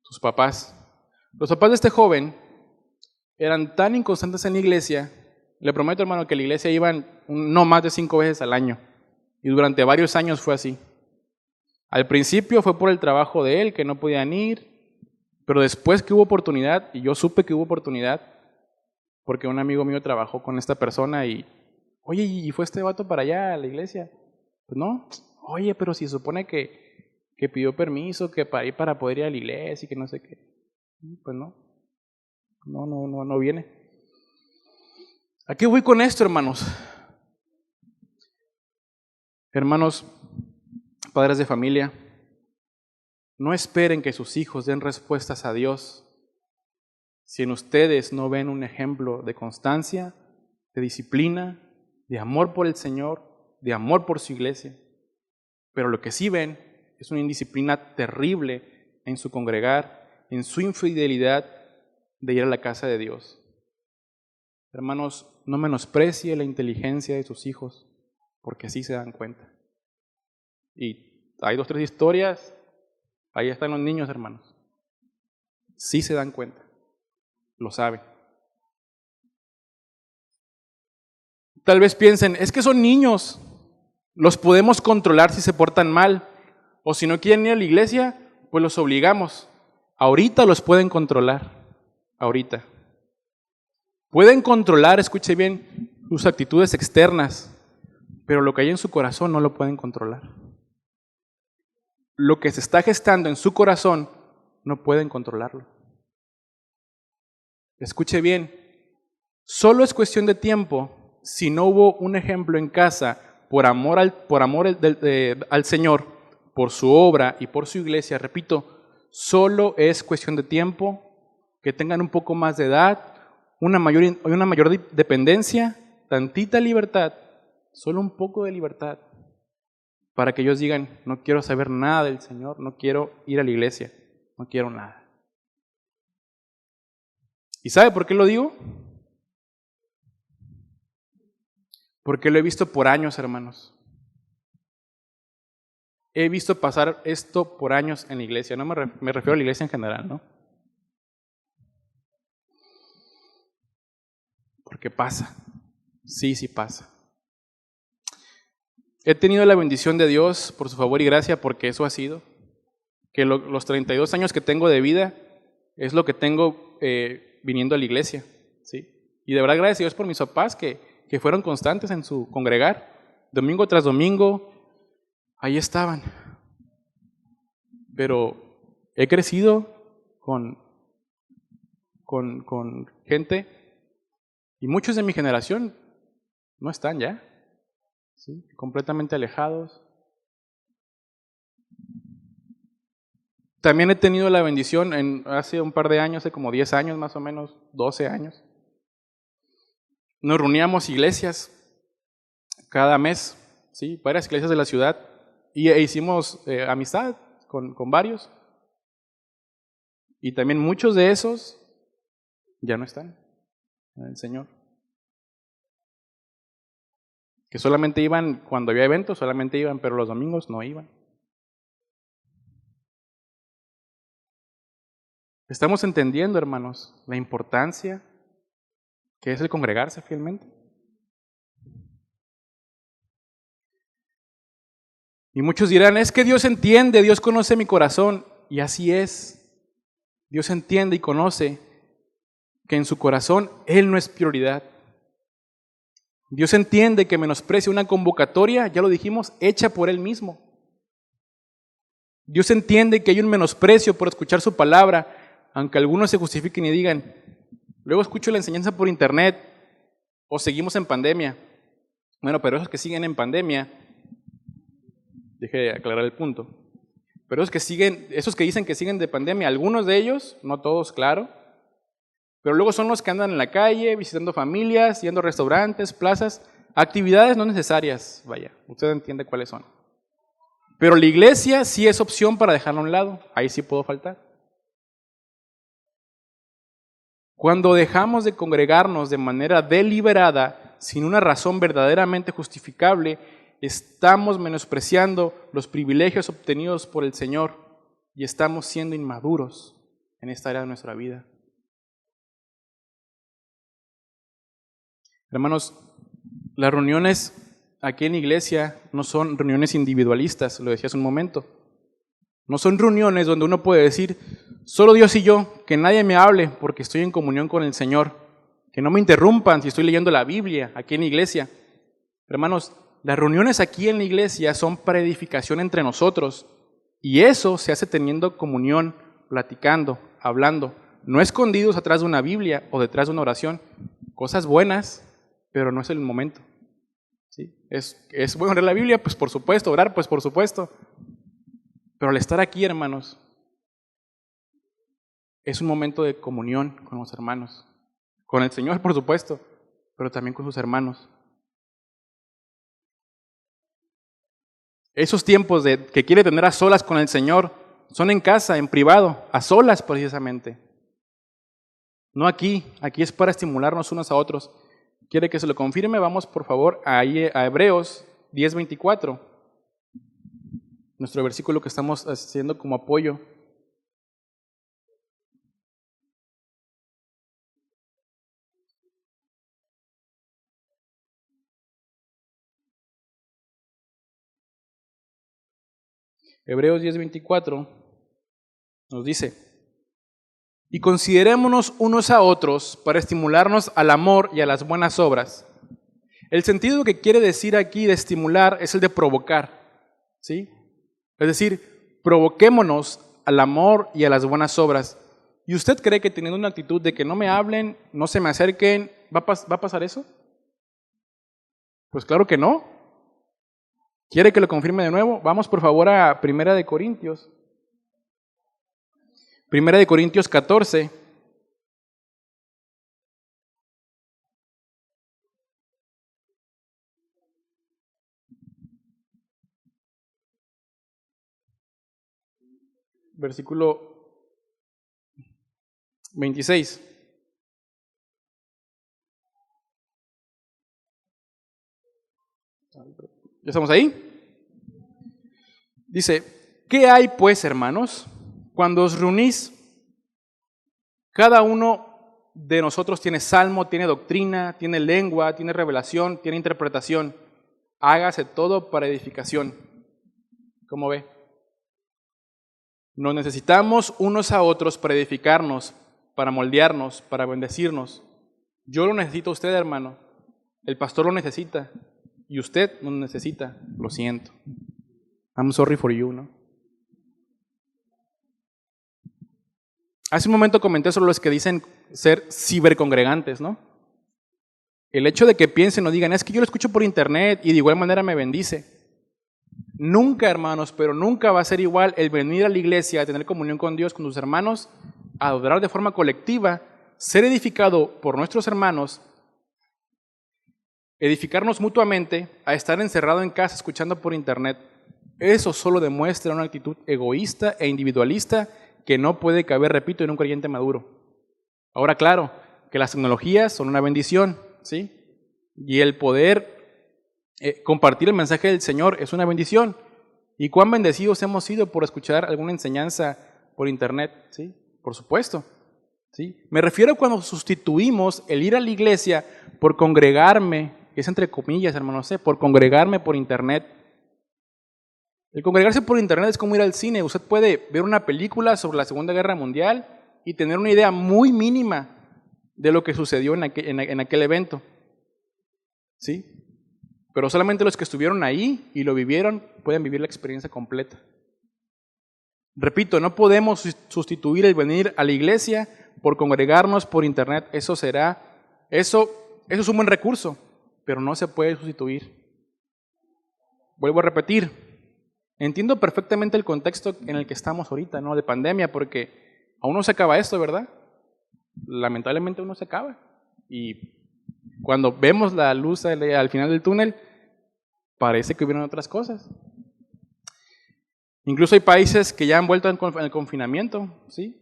sus papás. Los papás de este joven eran tan inconstantes en la iglesia, le prometo, hermano, que a la iglesia iban no más de 5 veces al año. Y durante varios años fue así. Al principio fue por el trabajo de él, que no podían ir, pero después que hubo oportunidad, y yo supe que hubo oportunidad, porque un amigo mío trabajó con esta persona y, oye, ¿y fue este vato para allá a la iglesia? Pues no, oye, pero si se supone que pidió permiso, que para ir para poder ir a la iglesia y que no sé qué. Pues no viene. ¿A qué voy con esto, hermanos? Hermanos, padres de familia, no esperen que sus hijos den respuestas a Dios si en ustedes no ven un ejemplo de constancia, de disciplina, de amor por el Señor, de amor por su iglesia. Pero lo que sí ven es una indisciplina terrible en su congregar, en su infidelidad de ir a la casa de Dios. Hermanos, no menosprecie la inteligencia de sus hijos, porque así se dan cuenta. Y hay 2 o 3 historias, ahí están los niños, hermanos. Sí se dan cuenta, lo saben. Tal vez piensen, es que son niños. Los podemos controlar si se portan mal, o si no quieren ir a la iglesia, pues los obligamos. Ahorita los pueden controlar, ahorita. Pueden controlar, escuche bien, sus actitudes externas, pero lo que hay en su corazón no lo pueden controlar. Lo que se está gestando en su corazón no pueden controlarlo. Escuche bien, solo es cuestión de tiempo si no hubo un ejemplo en casa por amor al Señor, por su obra y por su iglesia. Repito, solo es cuestión de tiempo que tengan un poco más de edad, una mayor dependencia, tantita libertad, solo un poco de libertad, para que ellos digan, no quiero saber nada del Señor, no quiero ir a la iglesia, no quiero nada. ¿Y sabe por qué lo digo? Porque lo he visto por años, hermanos. He visto pasar esto por años en la iglesia, no me refiero a la iglesia en general, ¿no? Porque pasa, sí pasa. He tenido la bendición de Dios por su favor y gracia, porque eso ha sido, que los 32 años que tengo de vida es lo que tengo viniendo a la iglesia, ¿sí? Y de verdad gracias a Dios por mis papás que fueron constantes en su congregar, domingo tras domingo, ahí estaban. Pero he crecido con gente, y muchos de mi generación no están ya, ¿sí? Completamente alejados. También he tenido la bendición hace un par de años, hace como 10 años más o menos, 12 años. Nos reuníamos iglesias cada mes, ¿sí? Varias iglesias de la ciudad, e hicimos amistad con varios. Y también muchos de esos ya no están en el Señor. Que solamente iban cuando había eventos, solamente iban, pero los domingos no iban. Estamos entendiendo, hermanos, la importancia que es el congregarse fielmente. Y muchos dirán, es que Dios entiende, Dios conoce mi corazón. Y así es. Dios entiende y conoce que en su corazón Él no es prioridad. Dios entiende que menosprecia una convocatoria, ya lo dijimos, hecha por Él mismo. Dios entiende que hay un menosprecio por escuchar su palabra, aunque algunos se justifiquen y digan, luego escucho la enseñanza por internet o seguimos en pandemia. Bueno, pero esos que siguen en pandemia, deje aclarar el punto, pero esos que dicen que siguen de pandemia, algunos de ellos, no todos, claro, pero luego son los que andan en la calle, visitando familias, yendo a restaurantes, plazas, actividades no necesarias, vaya, usted entiende cuáles son. Pero la iglesia sí es opción para dejarla a un lado, ahí sí puedo faltar. Cuando dejamos de congregarnos de manera deliberada, sin una razón verdaderamente justificable, estamos menospreciando los privilegios obtenidos por el Señor y estamos siendo inmaduros en esta área de nuestra vida. Hermanos, las reuniones aquí en la iglesia no son reuniones individualistas, lo decía hace un momento. No son reuniones donde uno puede decir, solo Dios y yo, que nadie me hable porque estoy en comunión con el Señor, que no me interrumpan si estoy leyendo la Biblia aquí en la iglesia. Hermanos, las reuniones aquí en la iglesia son para edificación entre nosotros y eso se hace teniendo comunión, platicando, hablando, no escondidos atrás de una Biblia o detrás de una oración. Cosas buenas, pero no es el momento. ¿Sí? ¿Es bueno leer la Biblia? Pues por supuesto, orar, pues por supuesto. Pero al estar aquí, hermanos, es un momento de comunión con los hermanos. Con el Señor, por supuesto, pero también con sus hermanos. Esos tiempos que quiere tener a solas con el Señor son en casa, en privado, a solas precisamente. No aquí, aquí es para estimularnos unos a otros. ¿Quiere que se lo confirme? Vamos por favor a Hebreos 10:24. Nuestro versículo que estamos haciendo como apoyo. Hebreos 10:24 nos dice: y considerémonos unos a otros para estimularnos al amor y a las buenas obras. El sentido que quiere decir aquí de estimular es el de provocar, ¿sí? Es decir, provoquémonos al amor y a las buenas obras. ¿Y usted cree que teniendo una actitud de que no me hablen, no se me acerquen, va a pasar eso? Pues claro que no. ¿Quiere que lo confirme de nuevo? Vamos por favor a Primera de Corintios. Primera de Corintios 14. Versículo 26. ¿Ya estamos ahí? Dice: ¿qué hay pues, hermanos? Cuando os reunís, cada uno de nosotros tiene salmo, tiene doctrina, tiene lengua, tiene revelación, tiene interpretación. Hágase todo para edificación. ¿Cómo ve? Nos necesitamos unos a otros para edificarnos, para moldearnos, para bendecirnos. Yo lo necesito a usted, hermano. El pastor lo necesita. Y usted no necesita. Lo siento. I'm sorry for you, ¿no? Hace un momento comenté sobre los que dicen ser cibercongregantes, ¿no? El hecho de que piensen o digan: es que yo lo escucho por internet y de igual manera me bendice. Nunca, hermanos, pero nunca va a ser igual el venir a la iglesia, a tener comunión con Dios, con tus hermanos, a adorar de forma colectiva, ser edificado por nuestros hermanos, edificarnos mutuamente, a estar encerrado en casa escuchando por internet. Eso solo demuestra una actitud egoísta e individualista que no puede caber, repito, en un creyente maduro. Ahora, claro, que las tecnologías son una bendición, ¿sí? Y el poder compartir el mensaje del Señor es una bendición. ¿Y cuán bendecidos hemos sido por escuchar alguna enseñanza por internet? ¿Sí? Por supuesto. ¿Sí? Me refiero a cuando sustituimos el ir a la iglesia por congregarme, que es entre comillas, hermanos, por congregarme por internet. El congregarse por internet es como ir al cine. Usted puede ver una película sobre la Segunda Guerra Mundial y tener una idea muy mínima de lo que sucedió en aquel evento. ¿Sí? Pero solamente los que estuvieron ahí y lo vivieron pueden vivir la experiencia completa. Repito, no podemos sustituir el venir a la iglesia por congregarnos por internet. Eso es un buen recurso, pero no se puede sustituir. Vuelvo a repetir, entiendo perfectamente el contexto en el que estamos ahorita, ¿no? De pandemia, porque aún no se acaba esto, ¿verdad? Lamentablemente aún no se acaba. Y cuando vemos la luz al final del túnel, parece que hubieron otras cosas. Incluso hay países que ya han vuelto al confinamiento, ¿sí?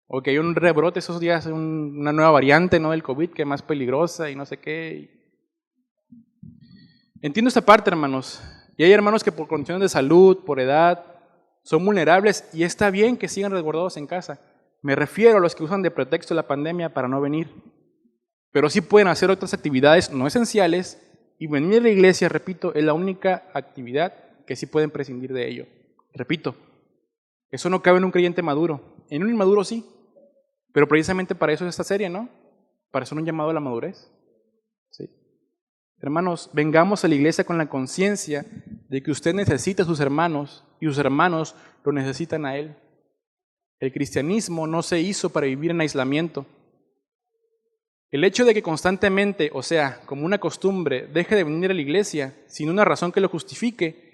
O que hay un rebrote esos días, una nueva variante, ¿no?, del COVID que es más peligrosa y no sé qué. Entiendo esta parte, hermanos. Y hay hermanos que por condiciones de salud, por edad, son vulnerables y está bien que sigan resguardados en casa. Me refiero a los que usan de pretexto la pandemia para no venir. Pero sí pueden hacer otras actividades no esenciales y venir a la iglesia, repito, es la única actividad que sí pueden prescindir de ello. Repito, eso no cabe en un creyente maduro. En un inmaduro sí, pero precisamente para eso es esta serie, ¿no? Para eso es un llamado a la madurez. ¿Sí? Hermanos, vengamos a la iglesia con la conciencia de que usted necesita a sus hermanos y sus hermanos lo necesitan a él. El cristianismo no se hizo para vivir en aislamiento. El hecho de que constantemente, o sea, como una costumbre, deje de venir a la iglesia sin una razón que lo justifique,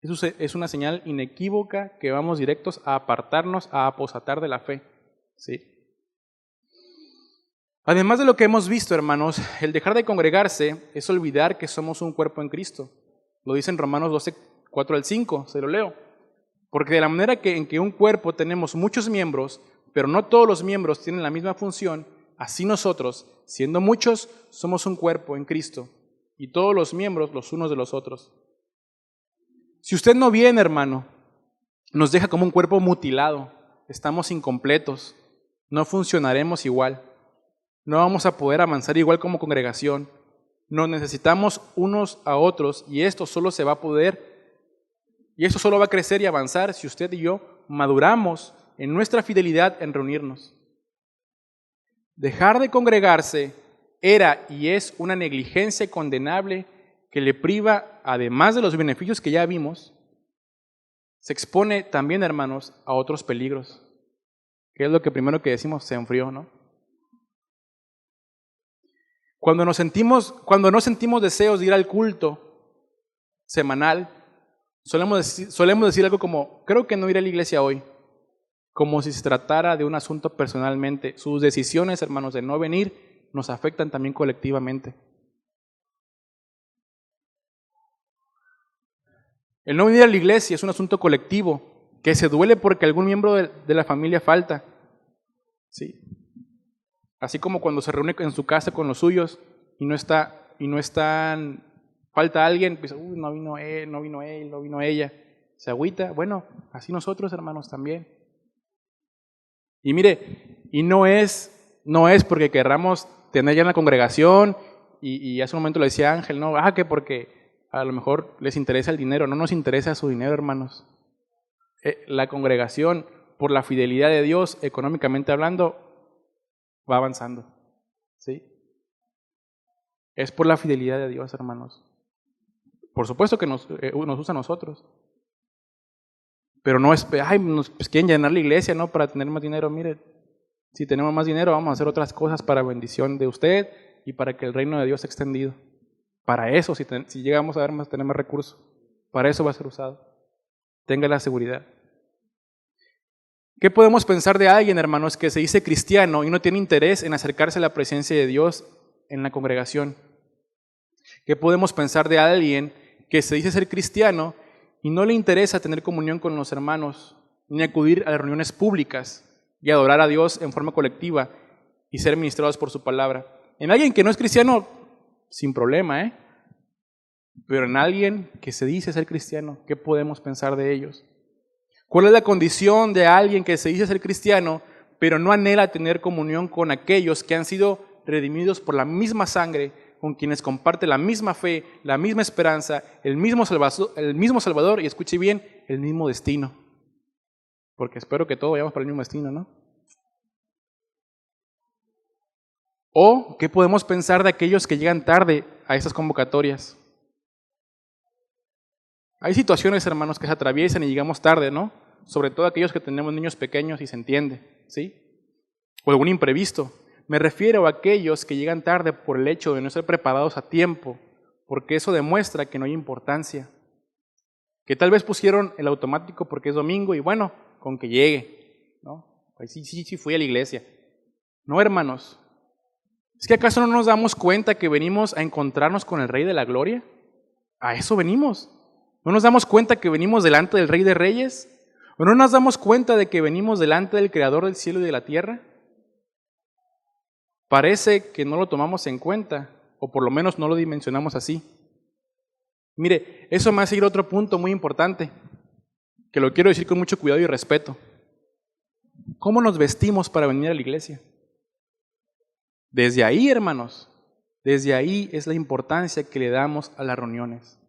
eso es una señal inequívoca que vamos directos a apartarnos, a apostatar de la fe. ¿Sí? Además de lo que hemos visto, hermanos, el dejar de congregarse es olvidar que somos un cuerpo en Cristo. Lo dice en Romanos 12, 4 al 5, se lo leo. Porque de la manera en que un cuerpo tenemos muchos miembros, pero no todos los miembros tienen la misma función, así nosotros, siendo muchos, somos un cuerpo en Cristo, y todos los miembros los unos de los otros. Si usted no viene, hermano, nos deja como un cuerpo mutilado, estamos incompletos, no funcionaremos igual, no vamos a poder avanzar igual como congregación, nos necesitamos unos a otros y esto solo se va a poder Y eso solo va a crecer y avanzar si usted y yo maduramos en nuestra fidelidad en reunirnos. Dejar de congregarse era y es una negligencia condenable que le priva, además de los beneficios que ya vimos, se expone también, hermanos, a otros peligros. ¿Qué es lo que primero que decimos? Se enfrió, ¿no? Cuando no sentimos deseos de ir al culto semanal, solemos decir algo como, creo que no iré a la iglesia hoy, como si se tratara de un asunto personalmente. Sus decisiones, hermanos, de no venir, nos afectan también colectivamente. El no venir a la iglesia es un asunto colectivo, que se duele porque algún miembro de la familia falta. ¿Sí? Así como cuando se reúne en su casa con los suyos y no están, falta alguien, pues no vino él, no vino ella. Se agüita. Bueno, así nosotros, hermanos, también. Y mire, y no es porque querramos tener ya en la congregación, y hace un momento le decía Ángel, no, que porque a lo mejor les interesa el dinero. No nos interesa su dinero, hermanos. La congregación, por la fidelidad de Dios, económicamente hablando, va avanzando. ¿Sí? Es por la fidelidad de Dios, hermanos. Por supuesto que nos usa a nosotros. Pero no es, nos quieren llenar la iglesia, ¿no? Para tener más dinero. Mire, si tenemos más dinero, vamos a hacer otras cosas para bendición de usted y para que el reino de Dios sea extendido. Para eso, si llegamos a tener más recursos, para eso va a ser usado. Tenga la seguridad. ¿Qué podemos pensar de alguien, hermanos, que se dice cristiano y no tiene interés en acercarse a la presencia de Dios en la congregación? ¿Qué podemos pensar de alguien que se dice ser cristiano y no le interesa tener comunión con los hermanos, ni acudir a las reuniones públicas y adorar a Dios en forma colectiva y ser ministrados por su palabra? En alguien que no es cristiano, sin problema, pero en alguien que se dice ser cristiano, ¿qué podemos pensar de ellos? ¿Cuál es la condición de alguien que se dice ser cristiano, pero no anhela tener comunión con aquellos que han sido redimidos por la misma sangre, con quienes comparte la misma fe, la misma esperanza, el mismo Salvador y, escuche bien, el mismo destino? Porque espero que todos vayamos para el mismo destino, ¿no? ¿O qué podemos pensar de aquellos que llegan tarde a estas convocatorias? Hay situaciones, hermanos, que se atraviesan y llegamos tarde, ¿no? Sobre todo aquellos que tenemos niños pequeños y se entiende, ¿sí? O algún imprevisto. Me refiero a aquellos que llegan tarde por el hecho de no ser preparados a tiempo, porque eso demuestra que no hay importancia. Que tal vez pusieron el automático porque es domingo y bueno, con que llegue, ¿no? Pues sí fui a la iglesia. No, hermanos. ¿Es que acaso no nos damos cuenta que venimos a encontrarnos con el Rey de la Gloria? A eso venimos. ¿No nos damos cuenta que venimos delante del Rey de Reyes? ¿O no nos damos cuenta de que venimos delante del Creador del cielo y de la tierra? Parece que no lo tomamos en cuenta, o por lo menos no lo dimensionamos así. Mire, eso me hace ir a otro punto muy importante, que lo quiero decir con mucho cuidado y respeto. ¿Cómo nos vestimos para venir a la iglesia? Desde ahí, hermanos, desde ahí es la importancia que le damos a las reuniones.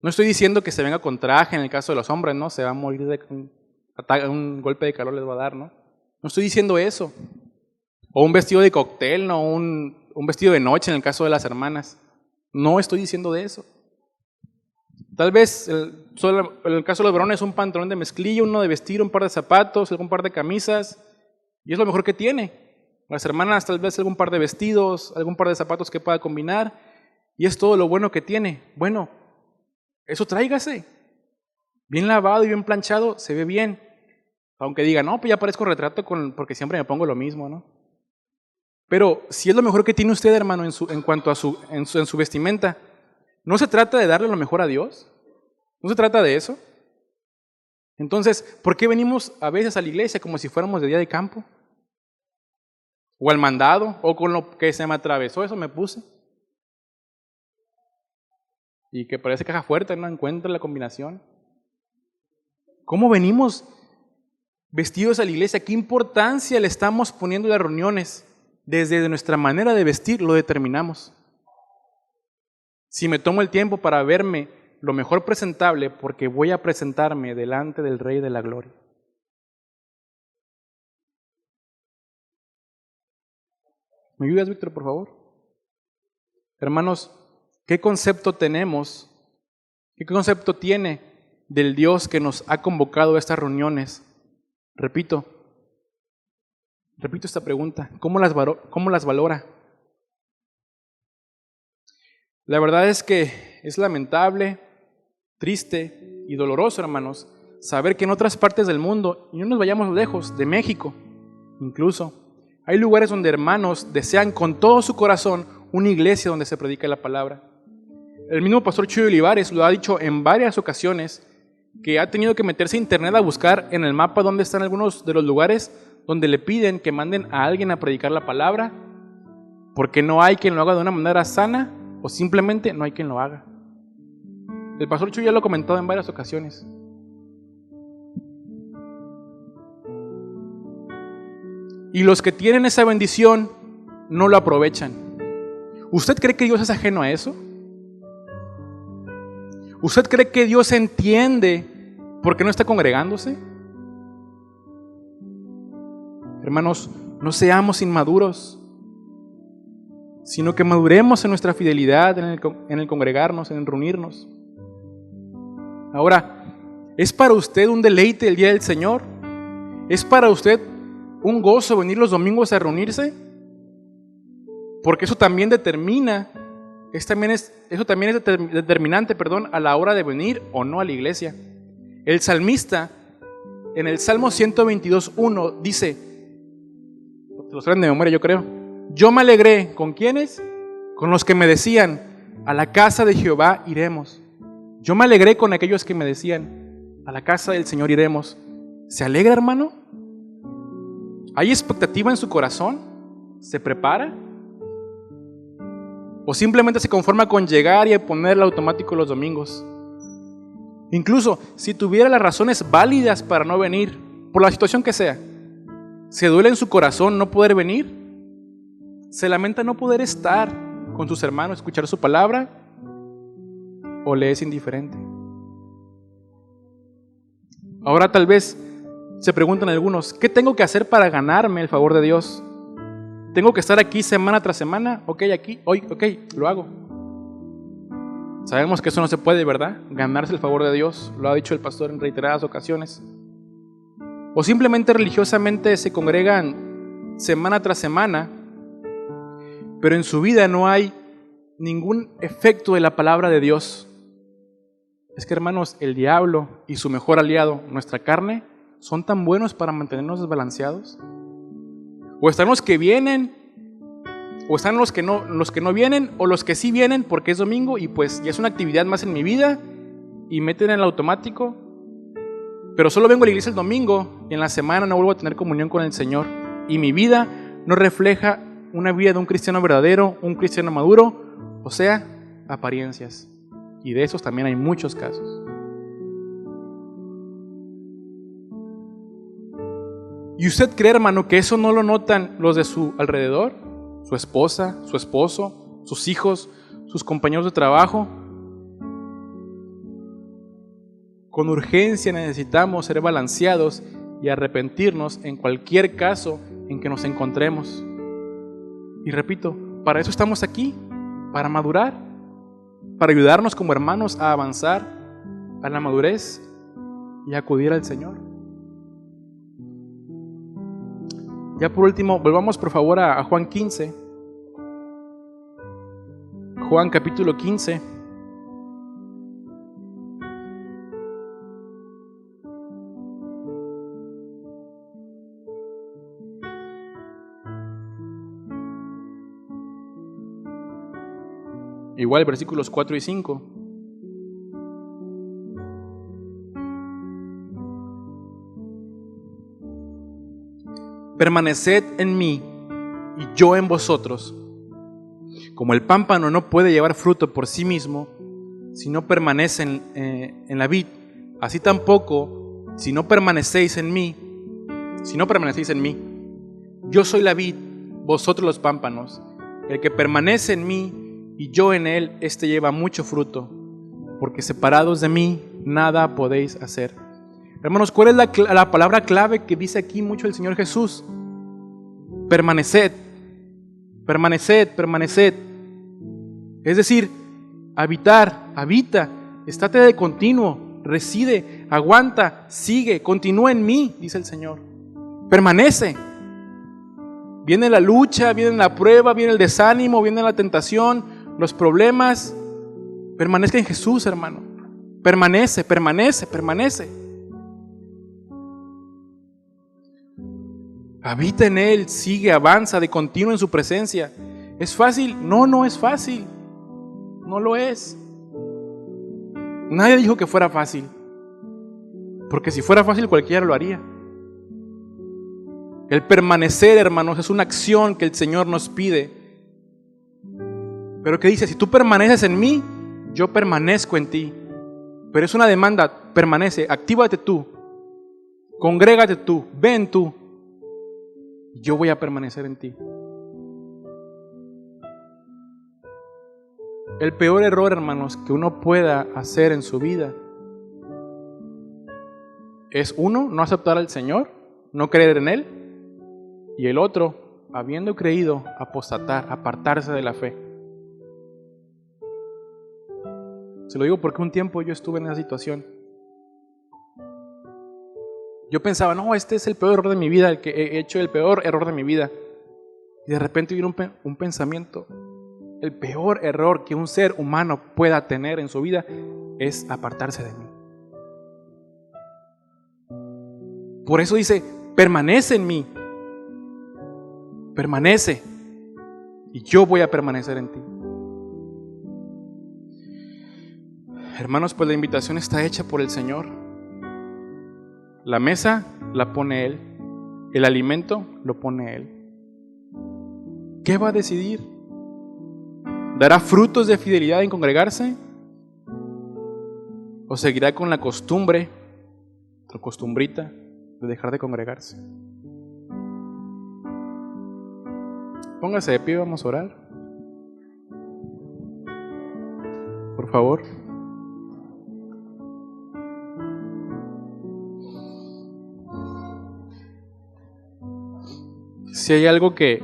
No estoy diciendo que se venga con traje en el caso de los hombres, ¿no? Se va a morir de un golpe de calor les va a dar, ¿no? No estoy diciendo eso. O un vestido de cóctel, ¿no? Un vestido de noche en el caso de las hermanas. No estoy diciendo de eso. Tal vez en el caso de los varones un pantalón de mezclilla, uno de vestir, un par de zapatos, algún par de camisas, y es lo mejor que tiene. Las hermanas tal vez algún par de vestidos, algún par de zapatos que pueda combinar, y es todo lo bueno que tiene. Bueno, eso tráigase. Bien lavado y bien planchado, se ve bien. Aunque diga, no, pues ya parezco retrato porque siempre me pongo lo mismo, ¿no? Pero si es lo mejor que tiene usted, hermano, en cuanto a su vestimenta, ¿no se trata de darle lo mejor a Dios? ¿No se trata de eso? Entonces, ¿por qué venimos a veces a la iglesia como si fuéramos de día de campo? ¿O al mandado? ¿O con lo que se me atravesó, eso me puse? Y que parece caja fuerte, no encuentra la combinación. ¿Cómo venimos vestidos a la iglesia? ¿Qué importancia le estamos poniendo a las reuniones? Desde nuestra manera de vestir lo determinamos. Si me tomo el tiempo para verme lo mejor presentable porque voy a presentarme delante del Rey de la Gloria. ¿Me ayudas, Víctor, por favor? Hermanos, ¿qué concepto tenemos? ¿Qué concepto tiene del Dios que nos ha convocado a estas reuniones? Repito esta pregunta. ¿Cómo las valora? La verdad es que es lamentable, triste y doloroso, hermanos, saber que en otras partes del mundo, y no nos vayamos lejos, de México incluso, hay lugares donde hermanos desean con todo su corazón una iglesia donde se predica la palabra. El mismo pastor Chuy Olivares lo ha dicho en varias ocasiones, que ha tenido que meterse a internet a buscar en el mapa dónde están algunos de los lugares donde le piden que manden a alguien a predicar la palabra, porque no hay quien lo haga de una manera sana o simplemente no hay quien lo haga. El pastor Chuy ya lo ha comentado en varias ocasiones. Y los que tienen esa bendición no lo aprovechan. ¿Usted cree que Dios es ajeno a eso? ¿Usted cree que Dios entiende por qué no está congregándose? Hermanos, no seamos inmaduros, sino que maduremos en nuestra fidelidad, en el congregarnos, en el reunirnos. Ahora, ¿es para usted un deleite el día del Señor? ¿Es para usted un gozo venir los domingos a reunirse? Porque eso también determina, eso también es determinante, a la hora de venir o no a la iglesia. El salmista, en el Salmo 122:1, dice, te lo saben de memoria yo creo, yo me alegré, ¿con quiénes? Con los que me decían, a la casa de Jehová iremos. Yo me alegré con aquellos que me decían, a la casa del Señor iremos. ¿Se alegra, hermano? ¿Hay expectativa en su corazón? ¿Se prepara? ¿O simplemente se conforma con llegar y poner el automático los domingos? Incluso si tuviera las razones válidas para no venir, por la situación que sea, ¿se duele en su corazón no poder venir? ¿Se lamenta no poder estar con sus hermanos, escuchar su palabra? ¿O le es indiferente? Ahora tal vez se preguntan algunos, ¿qué tengo que hacer para ganarme el favor de Dios? ¿Tengo que estar aquí semana tras semana? Hoy, lo hago. Sabemos que eso no se puede, ¿verdad? Ganarse el favor de Dios, lo ha dicho el pastor en reiteradas ocasiones. O simplemente religiosamente se congregan semana tras semana, pero en su vida no hay ningún efecto de la palabra de Dios. Es que, hermanos, el diablo y su mejor aliado, nuestra carne, son tan buenos para mantenernos desbalanceados. O están los que vienen, o están los que no vienen, o los que sí vienen porque es domingo y pues ya es una actividad más en mi vida y meten en el automático. Pero solo vengo a la iglesia el domingo y en la semana no vuelvo a tener comunión con el Señor. Y mi vida no refleja una vida de un cristiano verdadero, un cristiano maduro, o sea, apariencias. Y de esos también hay muchos casos. ¿Y usted cree, hermano, que eso no lo notan los de su alrededor? Su esposa, su esposo, sus hijos, sus compañeros de trabajo. Con urgencia necesitamos ser balanceados y arrepentirnos en cualquier caso en que nos encontremos. Y repito, para eso estamos aquí, para madurar, para ayudarnos como hermanos a avanzar a la madurez y a acudir al Señor. Ya por último, volvamos por favor a Juan 15. Juan capítulo 15. Igual versículos 4 y 5. Permaneced en mí y yo en vosotros. Como el pámpano no puede llevar fruto por sí mismo si no permanece en la vid, así tampoco si no permanecéis en mí, yo soy la vid, vosotros los pámpanos. El que permanece en mí y yo en él, éste lleva mucho fruto, porque separados de mí nada podéis hacer. Hermanos, ¿cuál es la palabra clave que dice aquí mucho el Señor Jesús? Permaneced, permaneced, permaneced. Es decir, habitar, habita, estate de continuo, reside, aguanta, sigue, continúa en mí, dice el Señor. Permanece. Viene la lucha, viene la prueba, viene el desánimo, viene la tentación, los problemas. Permanezca en Jesús, hermano. Permanece, permanece, permanece. Habita en Él, sigue, avanza de continuo en su presencia. ¿Es fácil? No, no es fácil. No lo es. Nadie dijo que fuera fácil. Porque si fuera fácil cualquiera lo haría. El permanecer, hermanos, es una acción que el Señor nos pide. Pero que dice, si tú permaneces en mí, yo permanezco en ti. Pero es una demanda, permanece, actívate tú, congrégate tú, ven tú. Yo voy a permanecer en ti. El peor error, hermanos, que uno pueda hacer en su vida es uno, no aceptar al Señor, no creer en Él, y el otro, habiendo creído, apostatar, apartarse de la fe. Se lo digo porque un tiempo yo estuve en esa situación. Yo pensaba, no, este es el peor error de mi vida, el que he hecho el peor error de mi vida. Y de repente vino un pensamiento. El peor error que un ser humano pueda tener en su vida es apartarse de mí. Por eso dice, permanece en mí. Permanece. Y yo voy a permanecer en ti. Hermanos, pues la invitación está hecha por el Señor. La mesa la pone Él. El alimento lo pone Él. ¿Qué va a decidir? ¿Dará frutos de fidelidad en congregarse? ¿O seguirá con la costumbre, o costumbrita, de dejar de congregarse? Póngase de pie, vamos a orar. Por favor. Si hay algo que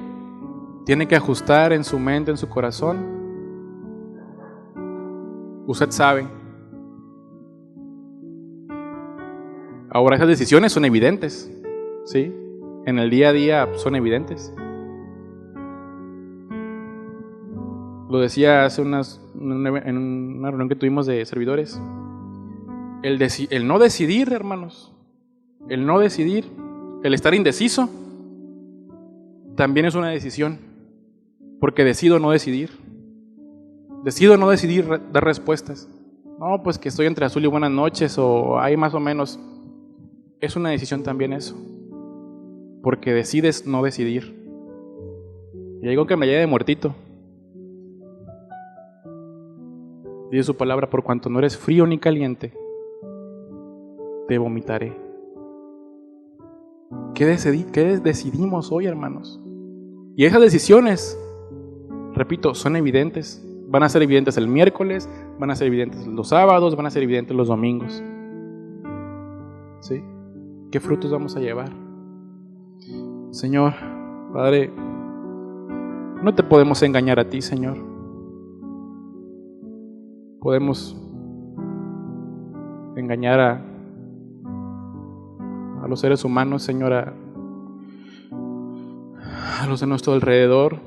tiene que ajustar en su mente, en su corazón, usted sabe. Ahora esas decisiones son evidentes, ¿sí? En el día a día son evidentes. Lo decía hace en una reunión que tuvimos de servidores. El no decidir, hermanos, el no decidir, el estar indeciso, también es una decisión, porque decido no decidir. Decido no decidir dar respuestas. No, pues que estoy entre azul y buenas noches, o ahí más o menos. Es una decisión también eso, porque decides no decidir. Y algo que me lleve de muertito. Dice su palabra, por cuanto no eres frío ni caliente, te vomitaré. ¿Qué decidimos hoy, hermanos? Y esas decisiones, repito, son evidentes. Van a ser evidentes el miércoles, van a ser evidentes los sábados, van a ser evidentes los domingos. ¿Sí? ¿Qué frutos vamos a llevar? Señor, Padre, no te podemos engañar a ti, Señor. Podemos engañar a los seres humanos, Señor, a los de nuestro alrededor,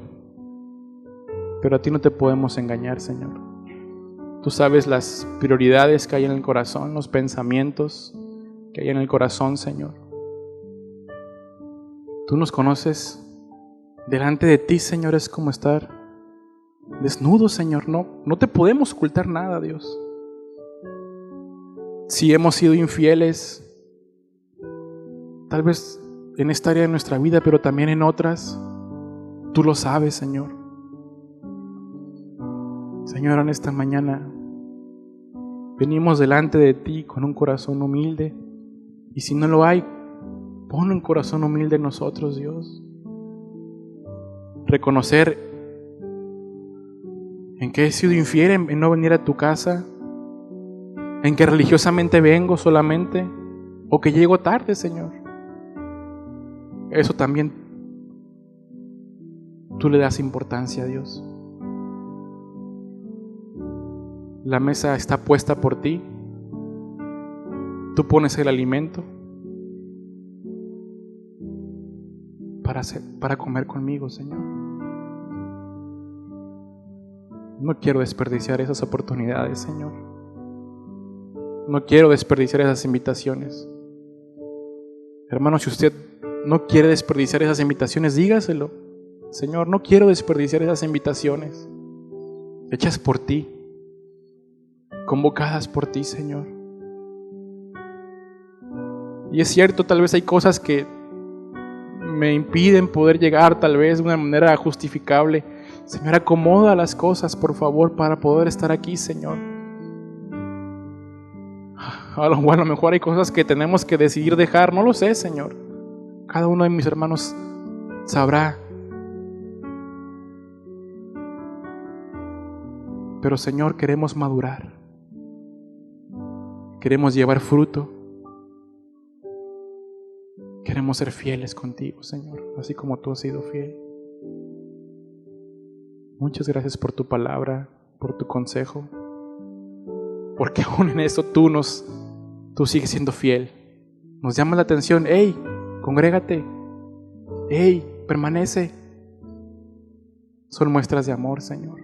pero a ti no te podemos engañar, Señor. Tú sabes las prioridades que hay en el corazón, los pensamientos que hay en el corazón, Señor. Tú nos conoces. Delante de ti, Señor, es como estar desnudo, Señor. No te podemos ocultar nada, Dios. Si hemos sido infieles, tal vez en esta área de nuestra vida, pero también en otras, tú lo sabes, Señor. Señor, en esta mañana venimos delante de ti con un corazón humilde, y si no lo hay, pon un corazón humilde en nosotros, Dios. Reconocer en que he sido infiel en no venir a tu casa, en que religiosamente vengo solamente o que llego tarde, Señor. Eso también tú le das importancia a Dios. La mesa está puesta por ti. Tú pones el alimento para comer conmigo, Señor. No quiero desperdiciar esas oportunidades, Señor. No quiero desperdiciar esas invitaciones. Hermano, si usted no quiere desperdiciar esas invitaciones, dígaselo. Señor, no quiero desperdiciar esas invitaciones hechas por ti, convocadas por ti, Señor. Y es cierto, tal vez hay cosas que me impiden poder llegar tal vez de una manera justificable. Señor, acomoda las cosas, por favor, para poder estar aquí, Señor. A lo mejor hay cosas que tenemos que decidir dejar, no lo sé, Señor. Cada uno de mis hermanos sabrá. Pero, Señor, queremos madurar. Queremos llevar fruto. Queremos ser fieles contigo, Señor, así como tú has sido fiel. Muchas gracias por tu palabra, por tu consejo, porque aún en eso tú sigues siendo fiel. Nos llama la atención, hey, congrégate, hey, permanece. Son muestras de amor, Señor,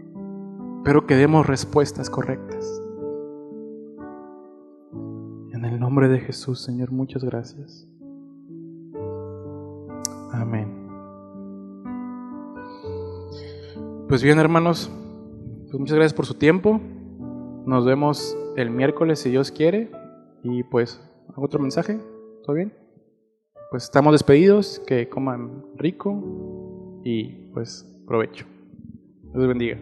pero que demos respuestas correctas. En el nombre de Jesús, Señor, muchas gracias. Amén. Pues bien, hermanos, pues muchas gracias por su tiempo. Nos vemos el miércoles si Dios quiere. Y pues, ¿algún otro mensaje? ¿Todo bien? Pues estamos despedidos, que coman rico y pues provecho. Dios bendiga.